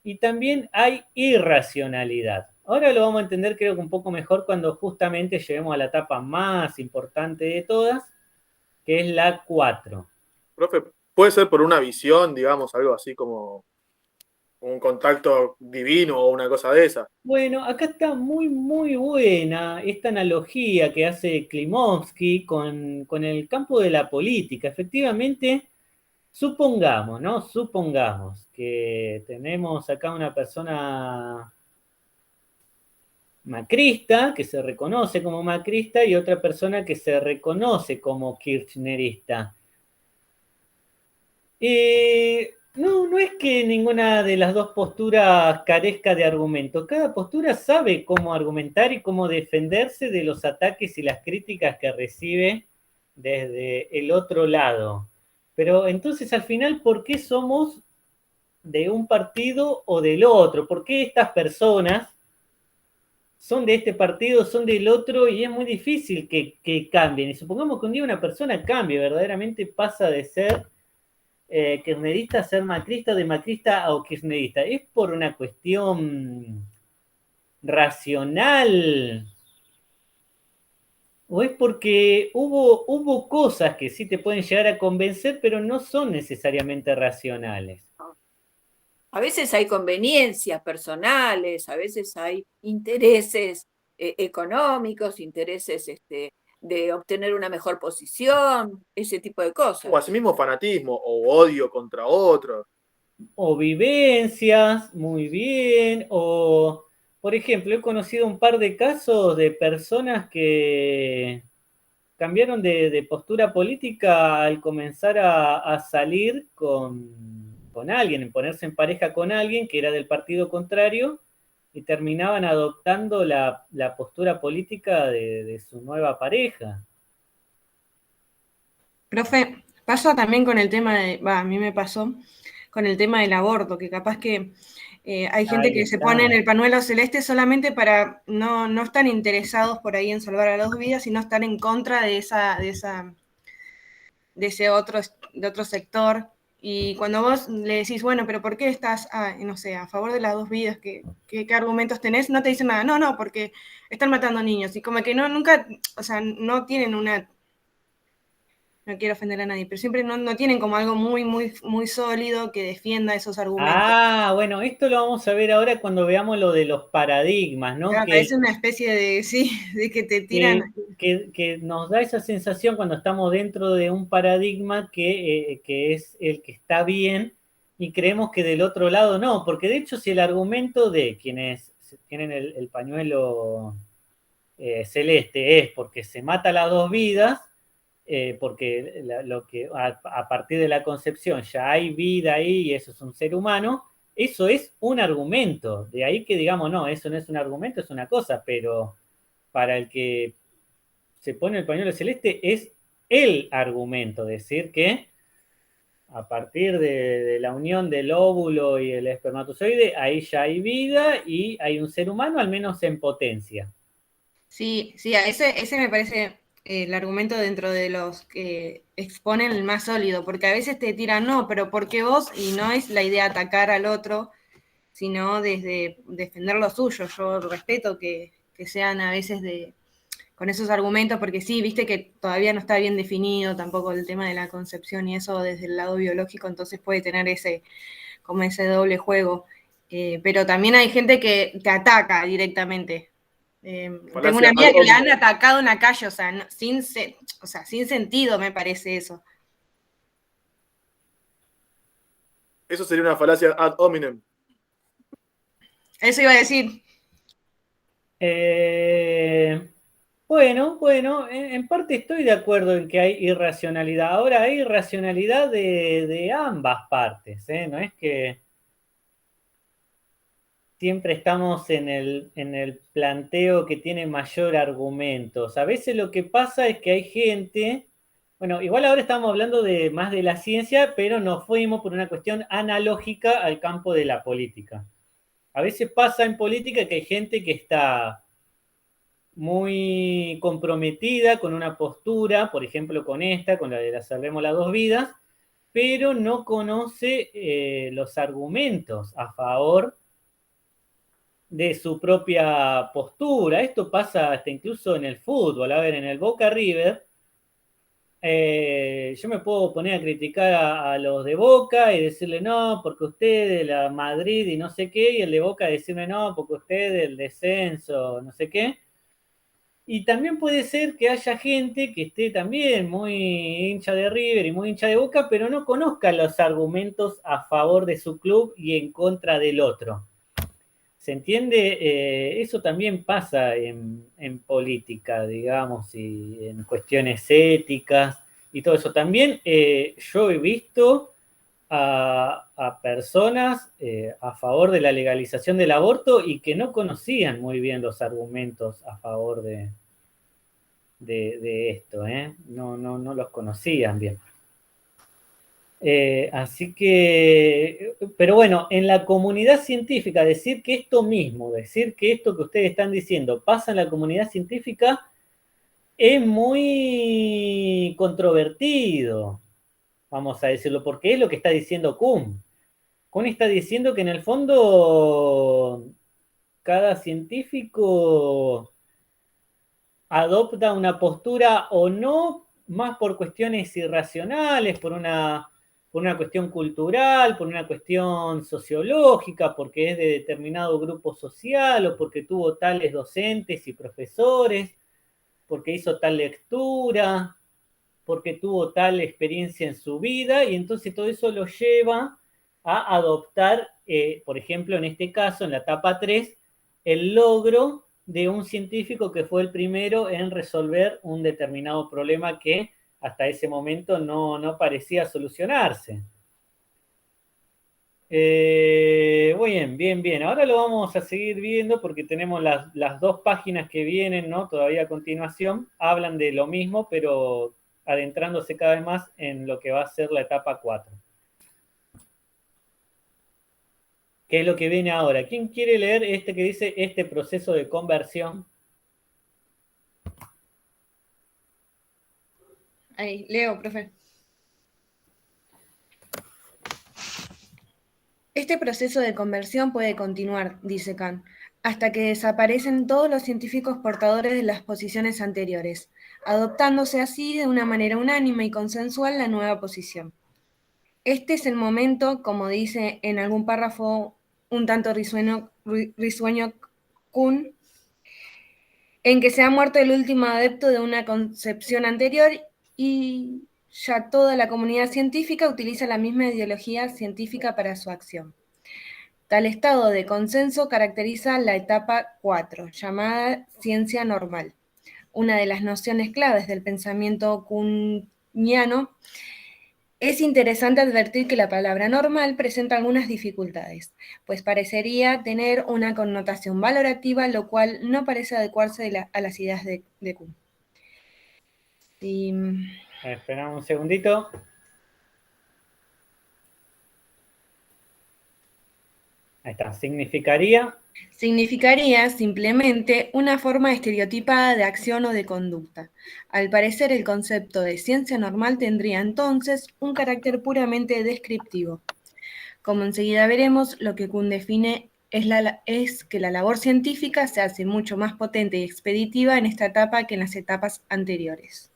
Speaker 1: y también hay irracionalidad. Ahora lo vamos a entender creo que un poco mejor cuando justamente lleguemos a la etapa más importante de todas, que es la 4.
Speaker 6: Profe, puede ser por una visión, digamos, algo así como un contacto divino o una cosa de esa.
Speaker 1: Bueno, acá está muy, muy buena esta analogía que hace Klimovsky con el campo de la política. Efectivamente, supongamos, ¿no? Supongamos que tenemos acá una persona macrista, que se reconoce como macrista, y otra persona que se reconoce como kirchnerista. No es que ninguna de las dos posturas carezca de argumento. Cada postura sabe cómo argumentar y cómo defenderse de los ataques y las críticas que recibe desde el otro lado. Pero entonces al final, ¿por qué somos de un partido o del otro? ¿Por qué estas personas son de este partido, son del otro? Y es muy difícil que cambien. Y supongamos que un día una persona cambie, verdaderamente pasa de ser kirchnerista a ser macrista, de macrista a kirchnerista. ¿Es por una cuestión racional? ¿O es porque hubo cosas que sí te pueden llegar a convencer, pero no son necesariamente racionales?
Speaker 3: A veces hay conveniencias personales, a veces hay intereses económicos, intereses de obtener una mejor posición, ese tipo de cosas.
Speaker 6: O asimismo fanatismo o odio contra otro.
Speaker 1: O vivencias, muy bien, o, por ejemplo, he conocido un par de casos de personas que cambiaron de postura política al comenzar a salir con alguien, en ponerse en pareja con alguien que era del partido contrario y terminaban adoptando la postura política de su nueva pareja.
Speaker 7: Profe, pasa también con el tema a mí me pasó con el tema del aborto, que capaz que hay gente
Speaker 1: Ahí
Speaker 7: que se
Speaker 1: está.
Speaker 7: pone en el pañuelo celeste solamente para no están interesados por ahí en salvar a las dos vidas, sino están en contra de ese otro sector. Y cuando vos le decís, bueno, pero ¿por qué estás, no sé, a favor de las dos vidas? ¿Qué argumentos tenés? No te dicen nada. No, porque están matando niños. Y como que nunca, o sea, no tienen una... No quiero ofender a nadie, pero siempre no tienen como algo muy, muy, muy sólido que defienda esos argumentos.
Speaker 1: Bueno, esto lo vamos a ver ahora cuando veamos lo de los paradigmas, ¿no?
Speaker 7: Claro, parece una especie de, sí, de que te tiran.
Speaker 1: Que nos da esa sensación cuando estamos dentro de un paradigma que es el que está bien y creemos que del otro lado no, porque de hecho si el argumento de quienes tienen el pañuelo celeste es porque se mata las dos vidas, porque a partir de la concepción ya hay vida ahí y eso es un ser humano, eso es un argumento. De ahí que digamos, no, eso no es un argumento, es una cosa, pero para el que se pone el pañuelo celeste es el argumento, decir que a partir de la unión del óvulo y el espermatozoide, ahí ya hay vida y hay un ser humano, al menos en potencia.
Speaker 7: Sí, ese me parece el argumento dentro de los que exponen el más sólido, porque a veces te tiran, no, pero ¿por qué vos? Y no es la idea atacar al otro, sino desde defender lo suyo. Yo respeto que sean a veces con esos argumentos, porque sí, viste que todavía no está bien definido tampoco el tema de la concepción y eso desde el lado biológico, entonces puede tener ese doble juego. Pero también hay gente que te ataca directamente. Tengo una amiga que le han atacado en la calle, o sea, sin sentido me parece eso.
Speaker 6: Eso sería una falacia ad hominem.
Speaker 7: Eso iba a decir.
Speaker 1: Bueno, en parte estoy de acuerdo en que hay irracionalidad. Ahora hay irracionalidad de ambas partes, ¿eh? No es que siempre estamos en el planteo que tiene mayor argumentos. A veces lo que pasa es que hay gente, bueno, igual ahora estamos hablando más de la ciencia, pero nos fuimos por una cuestión analógica al campo de la política. A veces pasa en política que hay gente que está muy comprometida con una postura, por ejemplo con esta, con la de la Salvemos las Dos Vidas, pero no conoce los argumentos a favor de su propia postura. Esto pasa hasta incluso en el fútbol. A ver, en el Boca River, yo me puedo poner a criticar a los de Boca y decirle no, porque usted de la Madrid y no sé qué, y el de Boca decirme no, porque usted del descenso, no sé qué. Y también puede ser que haya gente que esté también muy hincha de River y muy hincha de Boca, pero no conozca los argumentos a favor de su club y en contra del otro. ¿Se entiende? Eso también pasa en política, digamos, y en cuestiones éticas y todo eso. También yo he visto a personas a favor de la legalización del aborto y que no conocían muy bien los argumentos a favor de esto, ¿eh? No los conocían bien. Así que, pero bueno, en la comunidad científica, decir que esto mismo, decir que esto que ustedes están diciendo pasa en la comunidad científica es muy controvertido, vamos a decirlo, porque es lo que está diciendo Kuhn. Kuhn está diciendo que en el fondo cada científico adopta una postura o no, más por cuestiones irracionales, por una cuestión cultural, por una cuestión sociológica, porque es de determinado grupo social o porque tuvo tales docentes y profesores, porque hizo tal lectura, porque tuvo tal experiencia en su vida, y entonces todo eso lo lleva a adoptar, por ejemplo, en este caso, en la etapa 3, el logro de un científico que fue el primero en resolver un determinado problema que hasta ese momento no parecía solucionarse. Muy bien. Ahora lo vamos a seguir viendo porque tenemos las dos páginas que vienen, ¿no? Todavía a continuación, hablan de lo mismo, pero adentrándose cada vez más en lo que va a ser la etapa 4. ¿Qué es lo que viene ahora? ¿Quién quiere leer este que dice este proceso de conversión?
Speaker 7: Ahí, leo, profe. Este proceso de conversión puede continuar, dice Kant, hasta que desaparecen todos los científicos portadores de las posiciones anteriores, adoptándose así de una manera unánime y consensual la nueva posición. Este es el momento, como dice en algún párrafo un tanto risueño Kuhn, en que se ha muerto el último adepto de una concepción anterior y ya toda la comunidad científica utiliza la misma ideología científica para su acción. Tal estado de consenso caracteriza la etapa 4, llamada ciencia normal. Una de las nociones claves del pensamiento kuhniano. Es interesante advertir que la palabra normal presenta algunas dificultades, pues parecería tener una connotación valorativa, lo cual no parece adecuarse a las ideas de Kuhn.
Speaker 1: Esperamos un segundito. Ahí está. Significaría
Speaker 7: simplemente una forma estereotipada de acción o de conducta. Al parecer, el concepto de ciencia normal tendría entonces un carácter puramente descriptivo. Como enseguida veremos, lo que Kuhn define es que la labor científica se hace mucho más potente y expeditiva en esta etapa que en las etapas anteriores.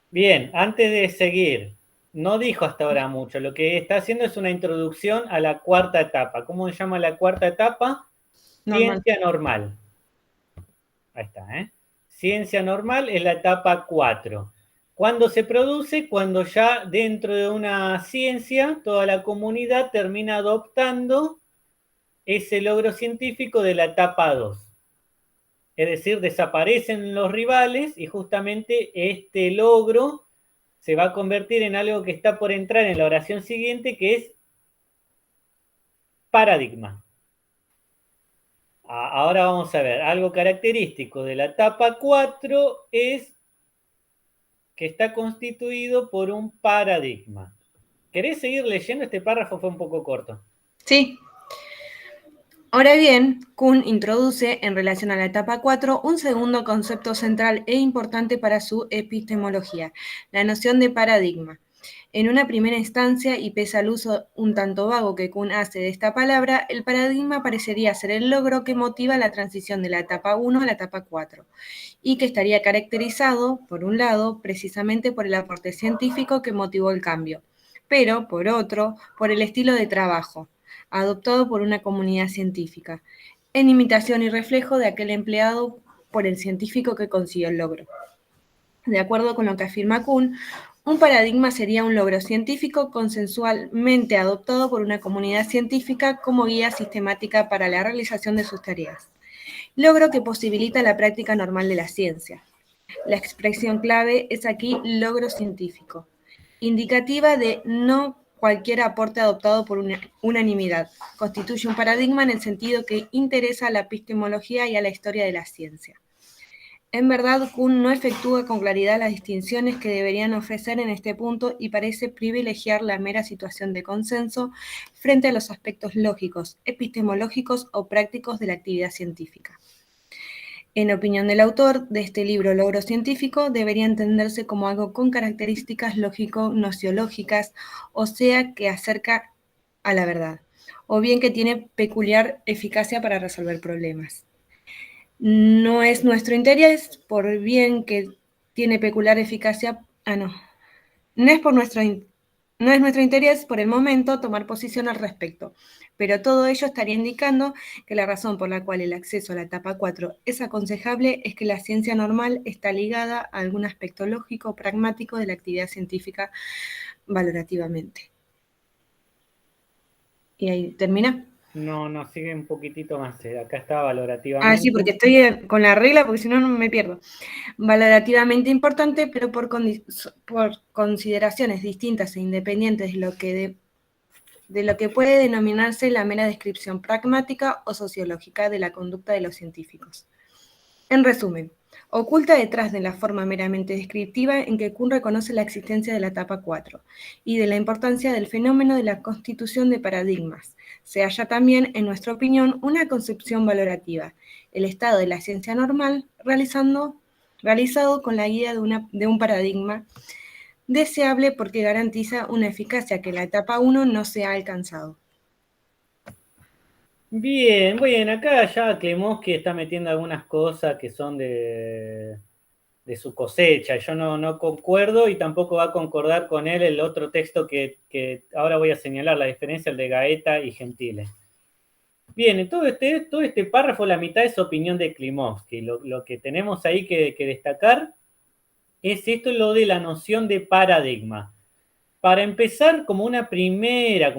Speaker 1: Bien, antes de seguir, no dijo hasta ahora mucho. Lo que está haciendo es una introducción a la cuarta etapa. ¿Cómo se llama la cuarta etapa?
Speaker 7: Normal.
Speaker 1: Ciencia normal. Ahí está, ¿eh? Ciencia normal es la etapa 4. ¿Cuándo se produce? Cuando ya dentro de una ciencia toda la comunidad termina adoptando ese logro científico de la etapa 2. Es decir, desaparecen los rivales y justamente este logro se va a convertir en algo que está por entrar en la oración siguiente, que es paradigma. Ahora vamos a ver, algo característico de la etapa 4 es que está constituido por un paradigma. ¿Querés seguir leyendo? Este párrafo fue un poco corto.
Speaker 7: Sí. Ahora bien, Kuhn introduce, en relación a la etapa 4, un segundo concepto central e importante para su epistemología, la noción de paradigma. En una primera instancia, y pese al uso un tanto vago que Kuhn hace de esta palabra, el paradigma parecería ser el logro que motiva la transición de la etapa 1 a la etapa 4, y que estaría caracterizado, por un lado, precisamente por el aporte científico que motivó el cambio, pero, por otro, por el estilo de trabajo adoptado por una comunidad científica, en imitación y reflejo de aquel empleado por el científico que consiguió el logro. De acuerdo con lo que afirma Kuhn, un paradigma sería un logro científico consensualmente adoptado por una comunidad científica como guía sistemática para la realización de sus tareas. Logro que posibilita la práctica normal de la ciencia. La expresión clave es aquí logro científico, indicativa de no cualquier aporte adoptado por unanimidad. Constituye un paradigma en el sentido que interesa a la epistemología y a la historia de la ciencia. En verdad, Kuhn no efectúa con claridad las distinciones que deberían ofrecer en este punto y parece privilegiar la mera situación de consenso frente a los aspectos lógicos, epistemológicos o prácticos de la actividad científica. En opinión del autor de este libro Logro Científico, debería entenderse como algo con características lógico-nociológicas, o sea, que acerca a la verdad, o bien que tiene peculiar eficacia para resolver problemas. No es nuestro interés, por bien que tiene peculiar eficacia, no es nuestro interés por el momento tomar posición al respecto, pero todo ello estaría indicando que la razón por la cual el acceso a la etapa 4 es aconsejable es que la ciencia normal está ligada a algún aspecto lógico o pragmático de la actividad científica valorativamente. ¿Y ahí termina?
Speaker 1: No, sigue un poquitito más. Acá está valorativamente.
Speaker 7: Sí, porque estoy con la regla, porque si no, no me pierdo. Valorativamente importante, pero por consideraciones distintas e independientes de lo que puede denominarse la mera descripción pragmática o sociológica de la conducta de los científicos. En resumen, oculta detrás de la forma meramente descriptiva en que Kuhn reconoce la existencia de la etapa 4 y de la importancia del fenómeno de la constitución de paradigmas, se halla también, en nuestra opinión, una concepción valorativa, el estado de la ciencia normal realizado con la guía de un paradigma deseable porque garantiza una eficacia que en la etapa 1 no se ha alcanzado.
Speaker 1: Bien, acá ya Klimovsky está metiendo algunas cosas que son de su cosecha. Yo no concuerdo y tampoco va a concordar con él el otro texto que ahora voy a señalar, la diferencia, el de Gaeta y Gentile. Bien, todo este párrafo, la mitad es opinión de Klimovsky. Lo que tenemos ahí que destacar es esto, lo de la noción de paradigma. Para empezar, como una primera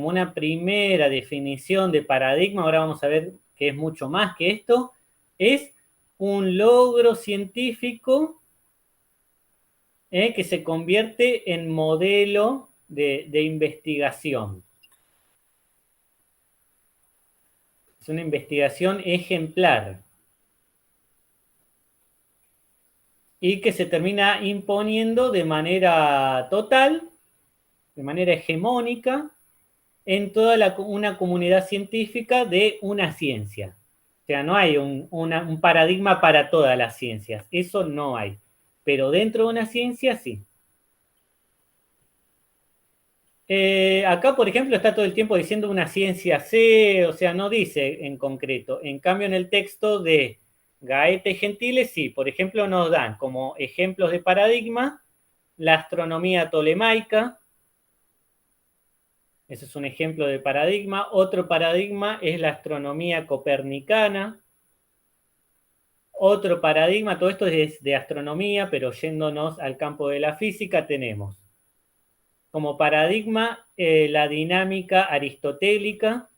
Speaker 1: definición de paradigma, ahora vamos a ver que es mucho más que esto, es un logro científico que se convierte en modelo de investigación. Es una investigación ejemplar y que se termina imponiendo de manera total, de manera hegemónica, en toda una comunidad científica de una ciencia. O sea, no hay un paradigma para todas las ciencias, eso no hay. Pero dentro de una ciencia, sí. Acá, por ejemplo, está todo el tiempo diciendo una ciencia C, o sea, no dice en concreto. En cambio, en el texto de Gaeta y Gentile, sí. Por ejemplo, nos dan como ejemplos de paradigma la astronomía tolemaica. Ese es un ejemplo de paradigma. Otro paradigma es la astronomía copernicana. Otro paradigma, todo esto es de astronomía, pero yéndonos al campo de la física, tenemos como paradigma la dinámica aristotélica,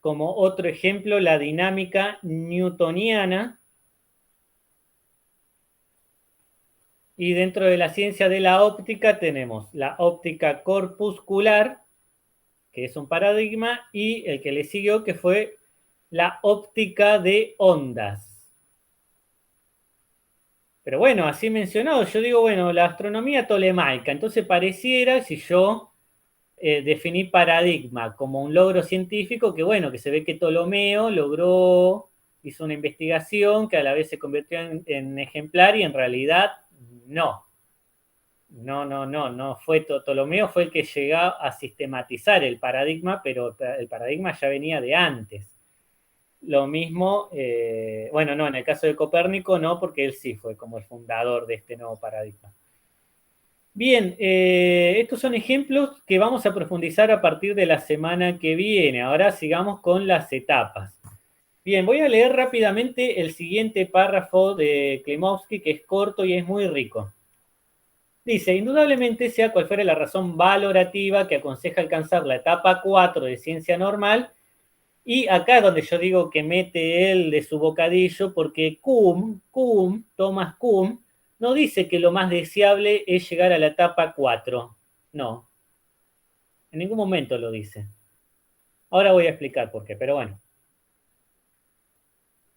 Speaker 1: como otro ejemplo la dinámica newtoniana, y dentro de la ciencia de la óptica tenemos la óptica corpuscular, que es un paradigma, y el que le siguió, que fue la óptica de ondas. Pero bueno, así mencionado, yo digo, bueno, la astronomía tolemaica, entonces pareciera, si yo definí paradigma como un logro científico, que bueno, que se ve que Ptolomeo hizo una investigación que a la vez se convirtió en ejemplar y en realidad no. No fue Ptolomeo, fue el que llegó a sistematizar el paradigma, pero el paradigma ya venía de antes. Lo mismo, bueno, no, en el caso de Copérnico no, porque él sí fue como el fundador de este nuevo paradigma. Bien, estos son ejemplos que vamos a profundizar a partir de la semana que viene. Ahora sigamos con las etapas. Bien, voy a leer rápidamente el siguiente párrafo de Klimovsky, que es corto y es muy rico. Dice, indudablemente, sea cual fuera la razón valorativa que aconseja alcanzar la etapa 4 de ciencia normal, y acá es donde yo digo que mete él de su bocadillo, porque Thomas Kuhn, no dice que lo más deseable es llegar a la etapa 4. No. En ningún momento lo dice. Ahora voy a explicar por qué, pero bueno.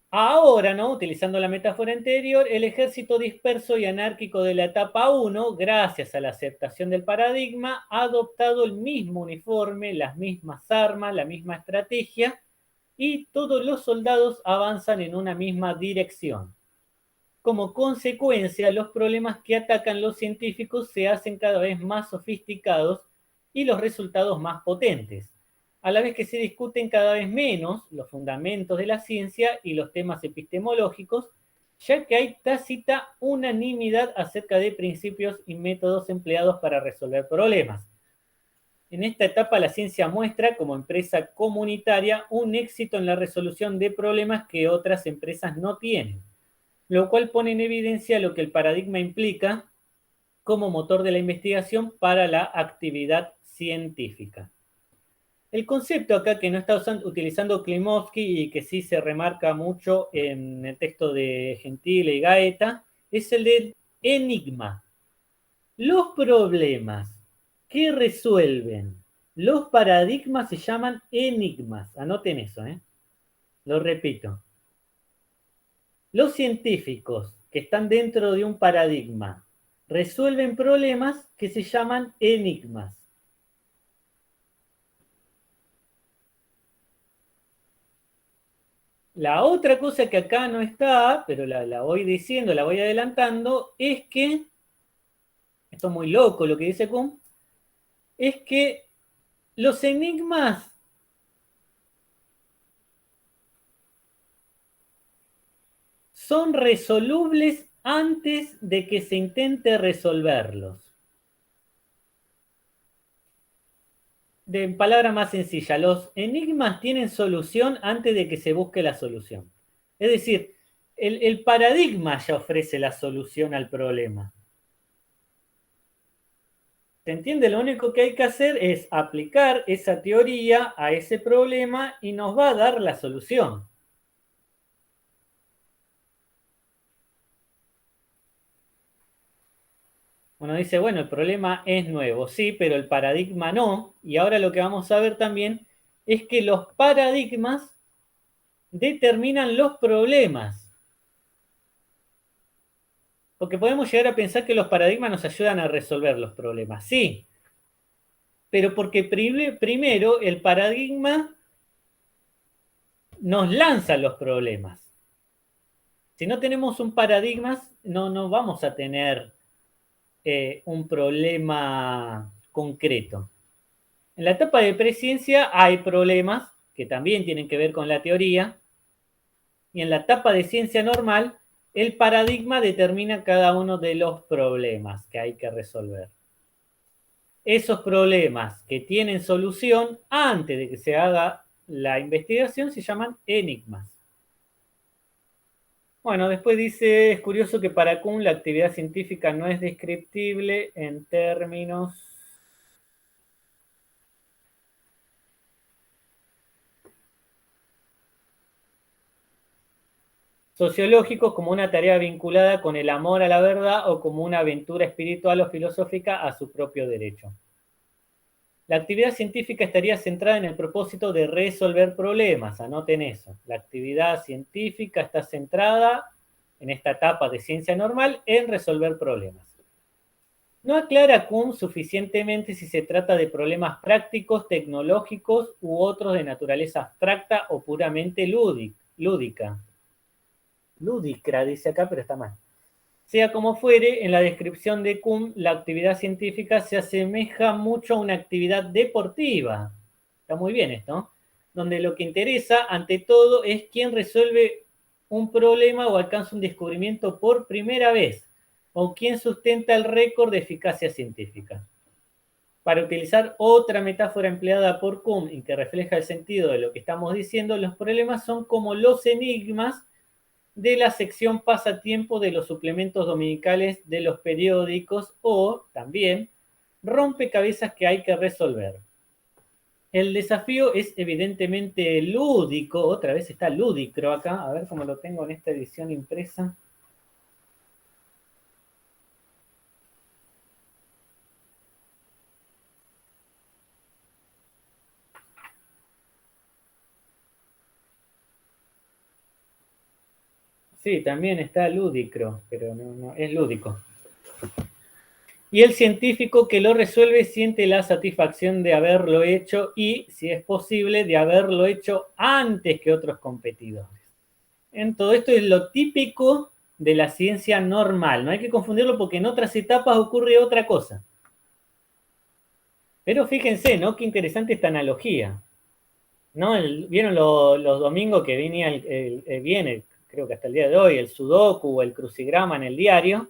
Speaker 1: Ahora, ¿no? Utilizando la metáfora anterior, el ejército disperso y anárquico de la etapa 1, gracias a la aceptación del paradigma, ha adoptado el mismo uniforme, las mismas armas, la misma estrategia, y todos los soldados avanzan en una misma dirección. Como consecuencia, los problemas que atacan los científicos se hacen cada vez más sofisticados y los resultados más potentes, a la vez que se discuten cada vez menos los fundamentos de la ciencia y los temas epistemológicos, ya que hay tácita unanimidad acerca de principios y métodos empleados para resolver problemas. En esta etapa la ciencia muestra como empresa comunitaria un éxito en la resolución de problemas que otras empresas no tienen, lo cual pone en evidencia lo que el paradigma implica como motor de la investigación para la actividad científica. El concepto acá que no está utilizando Klimovsky y que sí se remarca mucho en el texto de Gentile y Gaeta es el del enigma. Los problemas que resuelven los paradigmas se llaman enigmas. Anoten eso, Lo repito. Los científicos que están dentro de un paradigma resuelven problemas que se llaman enigmas. La otra cosa que acá no está, pero la voy diciendo, la voy adelantando, es que, esto es muy loco lo que dice Kuhn, es que los enigmas son resolubles antes de que se intente resolverlos. De palabra más sencilla, los enigmas tienen solución antes de que se busque la solución. Es decir, el paradigma ya ofrece la solución al problema. ¿Se entiende? Lo único que hay que hacer es aplicar esa teoría a ese problema y nos va a dar la solución. Uno dice, bueno, el problema es nuevo, sí, pero el paradigma no. Y ahora lo que vamos a ver también es que los paradigmas determinan los problemas. Porque podemos llegar a pensar que los paradigmas nos ayudan a resolver los problemas. Sí, pero porque primero el paradigma nos lanza los problemas. Si no tenemos un paradigma, no vamos a tener un problema concreto. En la etapa de presciencia hay problemas que también tienen que ver con la teoría, y en la etapa de ciencia normal, el paradigma determina cada uno de los problemas que hay que resolver. Esos problemas que tienen solución antes de que se haga la investigación se llaman enigmas. Bueno, después dice, es curioso que para Kuhn la actividad científica no es descriptible en términos sociológicos como una tarea vinculada con el amor a la verdad o como una aventura espiritual o filosófica a su propio derecho. La actividad científica estaría centrada en el propósito de resolver problemas, anoten eso. La actividad científica está centrada en esta etapa de ciencia normal en resolver problemas. No aclara Kuhn suficientemente si se trata de problemas prácticos, tecnológicos u otros de naturaleza abstracta o puramente lúdica. Ludicra dice acá, pero está mal. Sea como fuere, en la descripción de Kuhn, la actividad científica se asemeja mucho a una actividad deportiva. Está muy bien esto, donde lo que interesa, ante todo, es quién resuelve un problema o alcanza un descubrimiento por primera vez, o quién sustenta el récord de eficacia científica. Para utilizar otra metáfora empleada por Kuhn y que refleja el sentido de lo que estamos diciendo, los problemas son como los enigmas de la sección pasatiempo de los suplementos dominicales de los periódicos o, también, rompecabezas que hay que resolver. El desafío es evidentemente lúdico, otra vez está lúdicro acá, a ver cómo lo tengo en esta edición impresa. Sí, también está lúdicro, pero no, es lúdico. Y el científico que lo resuelve siente la satisfacción de haberlo hecho y, si es posible, de haberlo hecho antes que otros competidores. En todo esto es lo típico de la ciencia normal. No hay que confundirlo porque en otras etapas ocurre otra cosa. Pero fíjense, ¿no? Qué interesante esta analogía. ¿No? ¿Vieron los domingos que viene, creo que hasta el día de hoy, el sudoku o el crucigrama en el diario?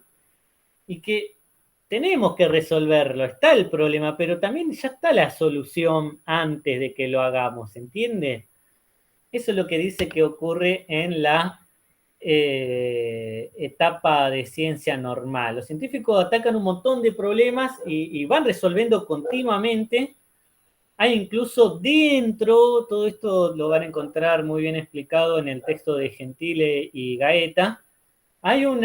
Speaker 1: Y que tenemos que resolverlo, está el problema, pero también ya está la solución antes de que lo hagamos, ¿entiende? Eso es lo que dice que ocurre en la etapa de ciencia normal. Los científicos atacan un montón de problemas y van resolviendo continuamente. Hay incluso dentro, todo esto lo van a encontrar muy bien explicado en el texto de Gentile y Gaeta, hay un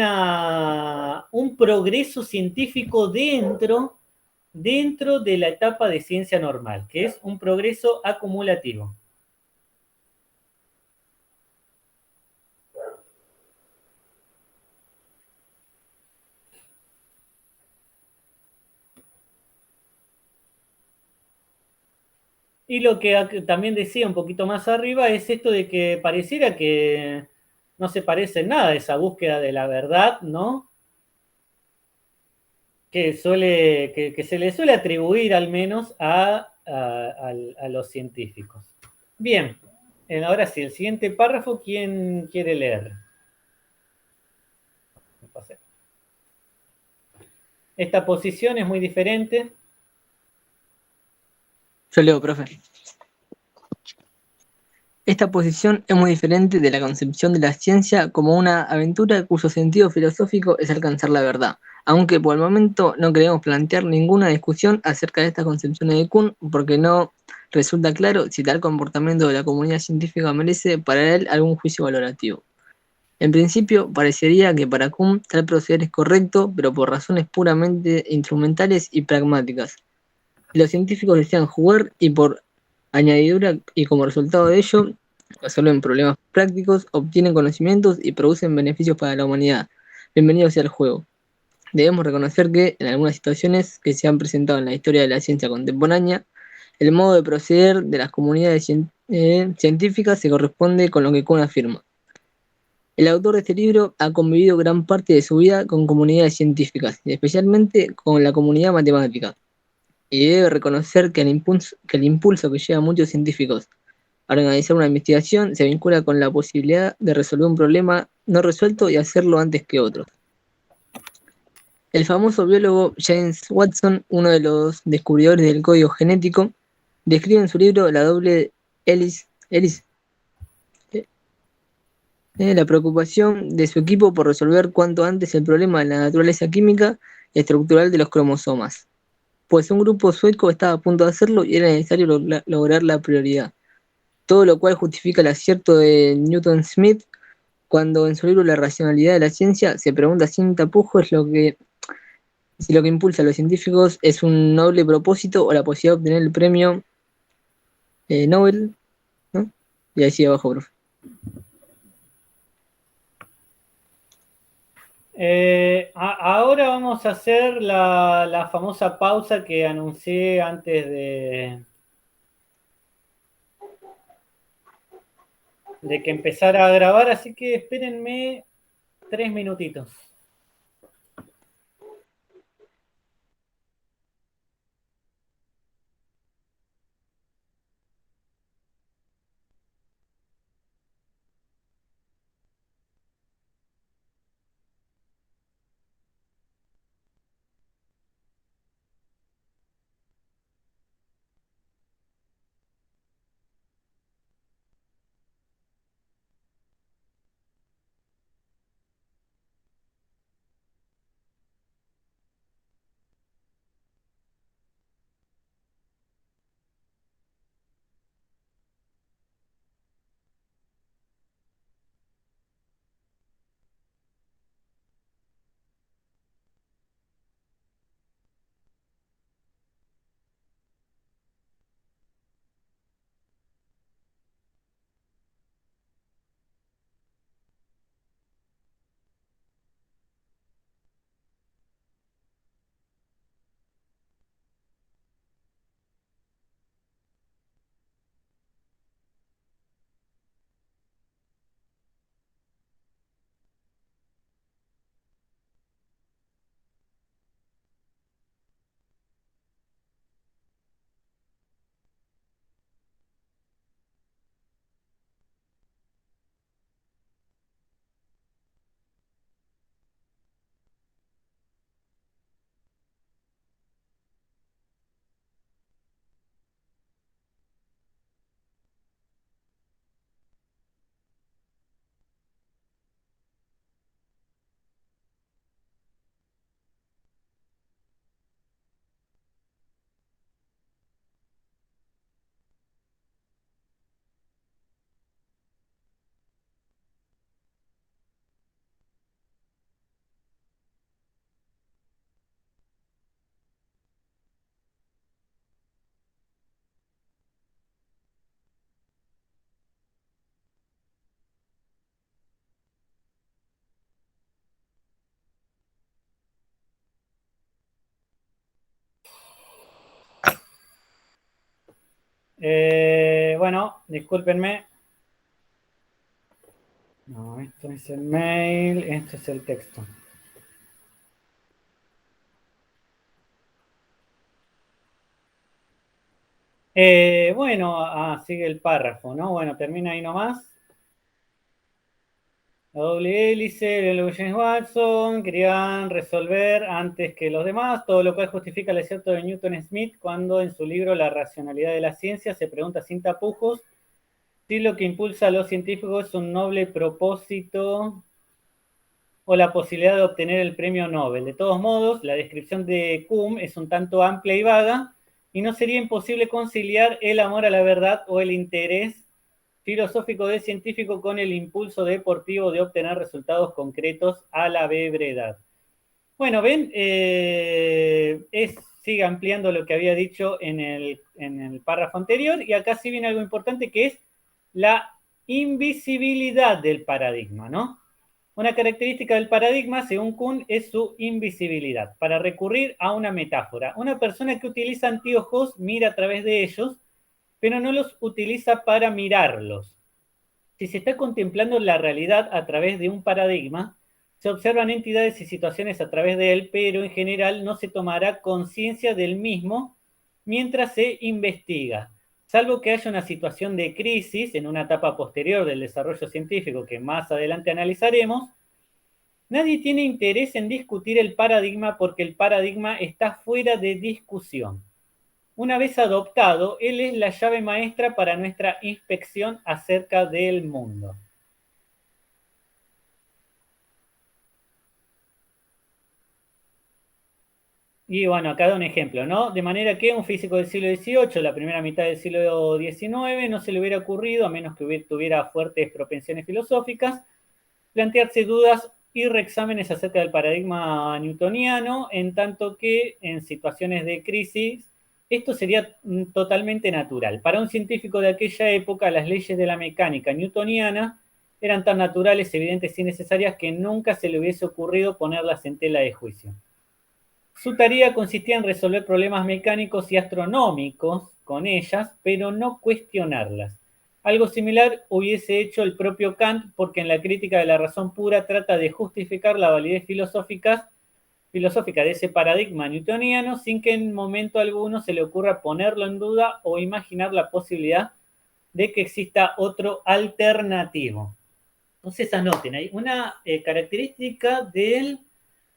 Speaker 1: progreso científico dentro de la etapa de ciencia normal, que es un progreso acumulativo. Y lo que también decía un poquito más arriba es esto de que pareciera que no se parece en nada a esa búsqueda de la verdad, ¿no? Que se le suele atribuir al menos a los científicos. Bien, ahora sí, el siguiente párrafo, ¿quién quiere leer? Esta posición es muy diferente.
Speaker 8: Yo leo, profe. Esta posición es muy diferente de la concepción de la ciencia como una aventura cuyo sentido filosófico es alcanzar la verdad, aunque por el momento no queremos plantear ninguna discusión acerca de estas concepciones de Kuhn porque no resulta claro si tal comportamiento de la comunidad científica merece para él algún juicio valorativo. En principio, parecería que para Kuhn tal proceder es correcto, pero por razones puramente instrumentales y pragmáticas. Los científicos desean jugar y por añadidura y como resultado de ello resuelven problemas prácticos, obtienen conocimientos y producen beneficios para la humanidad. Bienvenido sea el juego. Debemos reconocer que en algunas situaciones que se han presentado en la historia de la ciencia contemporánea, el modo de proceder de las comunidades científicas se corresponde con lo que Kuhn afirma. El autor de este libro ha convivido gran parte de su vida con comunidades científicas y especialmente con la comunidad matemática. Y debe reconocer que el impulso que lleva a muchos científicos a organizar una investigación se vincula con la posibilidad de resolver un problema no resuelto y hacerlo antes que otros. El famoso biólogo James Watson, uno de los descubridores del código genético, describe en su libro la doble hélice La preocupación de su equipo por resolver cuanto antes el problema de la naturaleza química y estructural de los cromosomas, pues un grupo sueco estaba a punto de hacerlo y era necesario lograr la prioridad. Todo lo cual justifica el acierto de Newton Smith cuando en su libro La racionalidad de la ciencia se pregunta sin tapujos si lo que impulsa a los científicos es un noble propósito o la posibilidad de obtener el premio Nobel, ¿no? Y ahí sigue abajo, profe.
Speaker 1: Ahora vamos a hacer la famosa pausa que anuncié antes de que empezara a grabar, así que espérenme 3 minutitos. Bueno, discúlpenme. No, esto es el mail, esto es el texto. Bueno, sigue el párrafo, ¿no? Bueno, termina ahí nomás. La doble hélice, el James Watson querían resolver antes que los demás, todo lo cual justifica el acierto de Newton Smith cuando en su libro La racionalidad de la ciencia se pregunta sin tapujos si lo que impulsa a los científicos es un noble propósito o la posibilidad de obtener el premio Nobel. De todos modos, la descripción de Kuhn es un tanto amplia y vaga y no sería imposible conciliar el amor a la verdad o el interés filosófico del científico con el impulso deportivo de obtener resultados concretos a la brevedad. Bueno, ven, sigue ampliando lo que había dicho en el párrafo anterior y acá sí viene algo importante que es la invisibilidad del paradigma, ¿no? Una característica del paradigma, según Kuhn, es su invisibilidad. Para recurrir a una metáfora, una persona que utiliza anteojos mira a través de ellos, pero no los utiliza para mirarlos. Si se está contemplando la realidad a través de un paradigma, se observan entidades y situaciones a través de él, pero en general no se tomará conciencia del mismo mientras se investiga, salvo que haya una situación de crisis en una etapa posterior del desarrollo científico que más adelante analizaremos. Nadie tiene interés en discutir el paradigma porque el paradigma está fuera de discusión. Una vez adoptado, él es la llave maestra para nuestra inspección acerca del mundo. Y bueno, acá da un ejemplo, ¿no? De manera que un físico del siglo XVIII, la primera mitad del siglo XIX, no se le hubiera ocurrido, a menos que tuviera fuertes propensiones filosóficas, plantearse dudas y reexámenes acerca del paradigma newtoniano, en tanto que en situaciones de crisis esto sería totalmente natural. Para un científico de aquella época, las leyes de la mecánica newtoniana eran tan naturales, evidentes y necesarias que nunca se le hubiese ocurrido ponerlas en tela de juicio. Su tarea consistía en resolver problemas mecánicos y astronómicos con ellas, pero no cuestionarlas. Algo similar hubiese hecho el propio Kant, porque en la crítica de la razón pura trata de justificar la validez filosófica de ese paradigma newtoniano sin que en momento alguno se le ocurra ponerlo en duda o imaginar la posibilidad de que exista otro alternativo. Entonces anoten, hay una característica del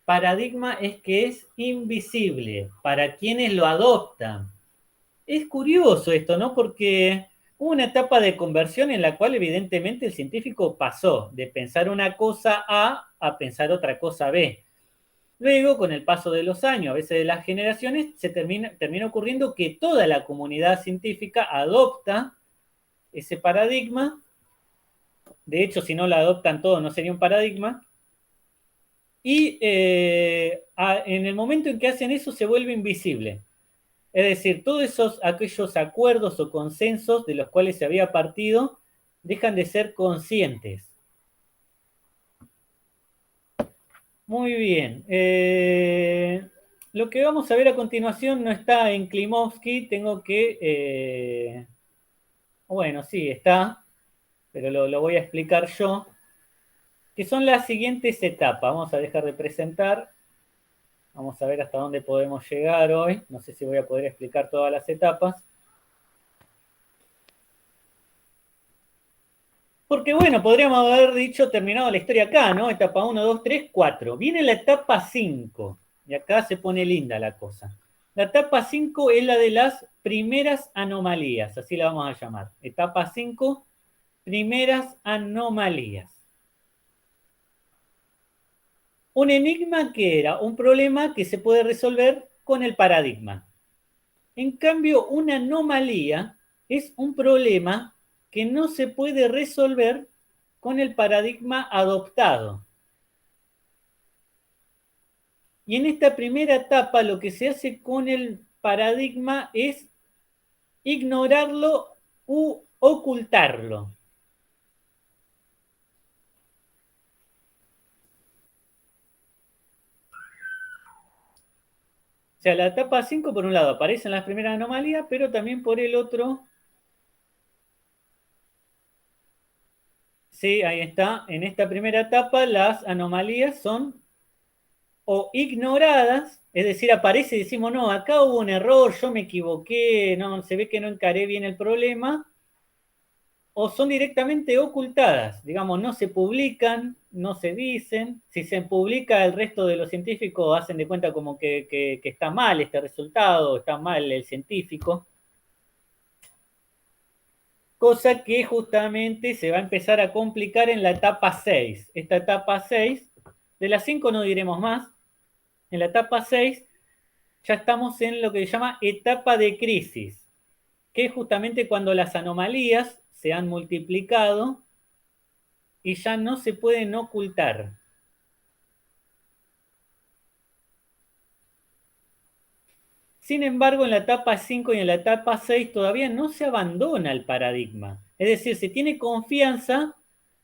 Speaker 1: paradigma es que es invisible para quienes lo adoptan. Es curioso esto, ¿no? Porque hubo una etapa de conversión en la cual evidentemente el científico pasó de pensar una cosa a pensar otra cosa B. Luego, con el paso de los años, a veces de las generaciones, se termina ocurriendo que toda la comunidad científica adopta ese paradigma. De hecho, si no lo adoptan todos, no sería un paradigma. Y en el momento en que hacen eso se vuelve invisible. Es decir, todos aquellos acuerdos o consensos de los cuales se había partido dejan de ser conscientes. Muy bien. Lo que vamos a ver a continuación no está en Klimovsky. Tengo que... bueno, sí, está, pero lo voy a explicar yo. Que son las siguientes etapas. Vamos a dejar de presentar. Vamos a ver hasta dónde podemos llegar hoy. No sé si voy a poder explicar todas las etapas. Porque bueno, podríamos haber dicho terminado la historia acá, ¿no? Etapa 1, 2, 3, 4. Viene la etapa 5. Y acá se pone linda la cosa. La etapa 5 es la de las primeras anomalías. Así la vamos a llamar. Etapa 5, primeras anomalías. Un enigma que era un problema que se puede resolver con el paradigma. En cambio, una anomalía es un problema que no se puede resolver con el paradigma adoptado. Y en esta primera etapa lo que se hace con el paradigma es ignorarlo u ocultarlo. O sea, la etapa 5, por un lado, aparecen las primeras anomalías, pero también por el otro, sí, ahí está, en esta primera etapa las anomalías son o ignoradas, es decir, aparece y decimos, no, acá hubo un error, yo me equivoqué, no, se ve que no encaré bien el problema, o son directamente ocultadas, digamos, no se publican, no se dicen. Si se publica, el resto de los científicos hacen de cuenta como que está mal este resultado, está mal el científico. Cosa que justamente se va a empezar a complicar en la etapa 6. Esta etapa 6, de las 5 no diremos más, en la etapa 6 ya estamos en lo que se llama etapa de crisis, que es justamente cuando las anomalías se han multiplicado y ya no se pueden ocultar. Sin embargo, en la etapa 5 y en la etapa 6 todavía no se abandona el paradigma. Es decir, se tiene confianza,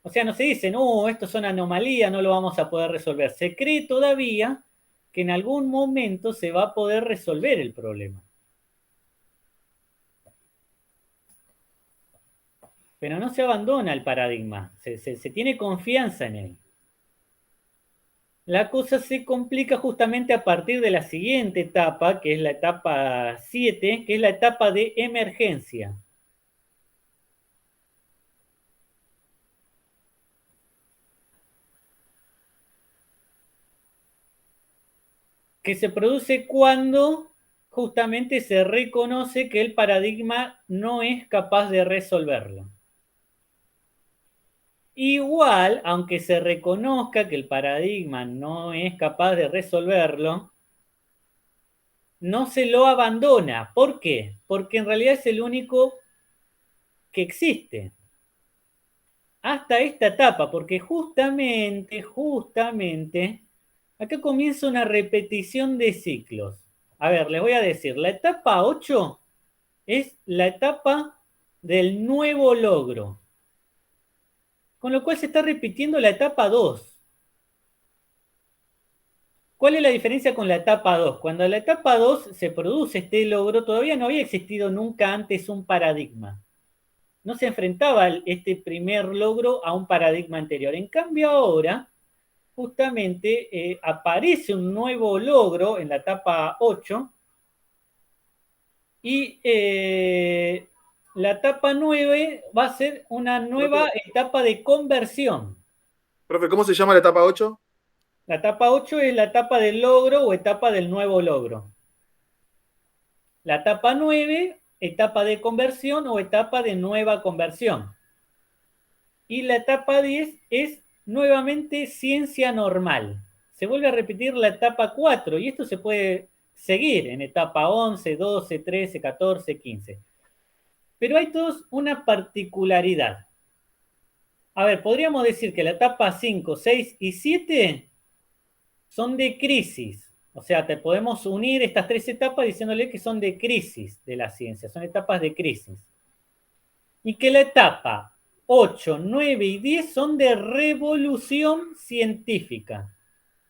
Speaker 1: o sea, no se dice, no, esto son anomalías, no lo vamos a poder resolver. Se cree todavía que en algún momento se va a poder resolver el problema. Pero no se abandona el paradigma, se tiene confianza en él. La cosa se complica justamente a partir de la siguiente etapa, que es la etapa 7, que es la etapa de emergencia. Que se produce cuando justamente se reconoce que el paradigma no es capaz de resolverlo. Igual, aunque se reconozca que el paradigma no es capaz de resolverlo, no se lo abandona. ¿Por qué? Porque en realidad es el único que existe. Hasta esta etapa, porque justamente, acá comienza una repetición de ciclos. A ver, les voy a decir, la etapa 8 es la etapa del nuevo logro. Con lo cual se está repitiendo la etapa 2. ¿Cuál es la diferencia con la etapa 2? Cuando en la etapa 2 se produce este logro, todavía no había existido nunca antes un paradigma. No se enfrentaba este primer logro a un paradigma anterior. En cambio ahora, justamente, aparece un nuevo logro en la etapa 8 y la etapa 9 va a ser una nueva etapa de conversión.
Speaker 6: Profe, ¿cómo se llama la etapa 8?
Speaker 1: La etapa 8 es la etapa del logro o etapa del nuevo logro. La etapa 9, etapa de conversión o etapa de nueva conversión. Y la etapa 10 es nuevamente ciencia normal. Se vuelve a repetir la etapa 4 y esto se puede seguir en etapa 11, 12, 13, 14, 15. Pero hay todos una particularidad. A ver, podríamos decir que la etapa 5, 6 y 7 son de crisis. O sea, te podemos unir estas tres etapas diciéndole que son de crisis de la ciencia, son etapas de crisis. Y que la etapa 8, 9 y 10 son de revolución científica.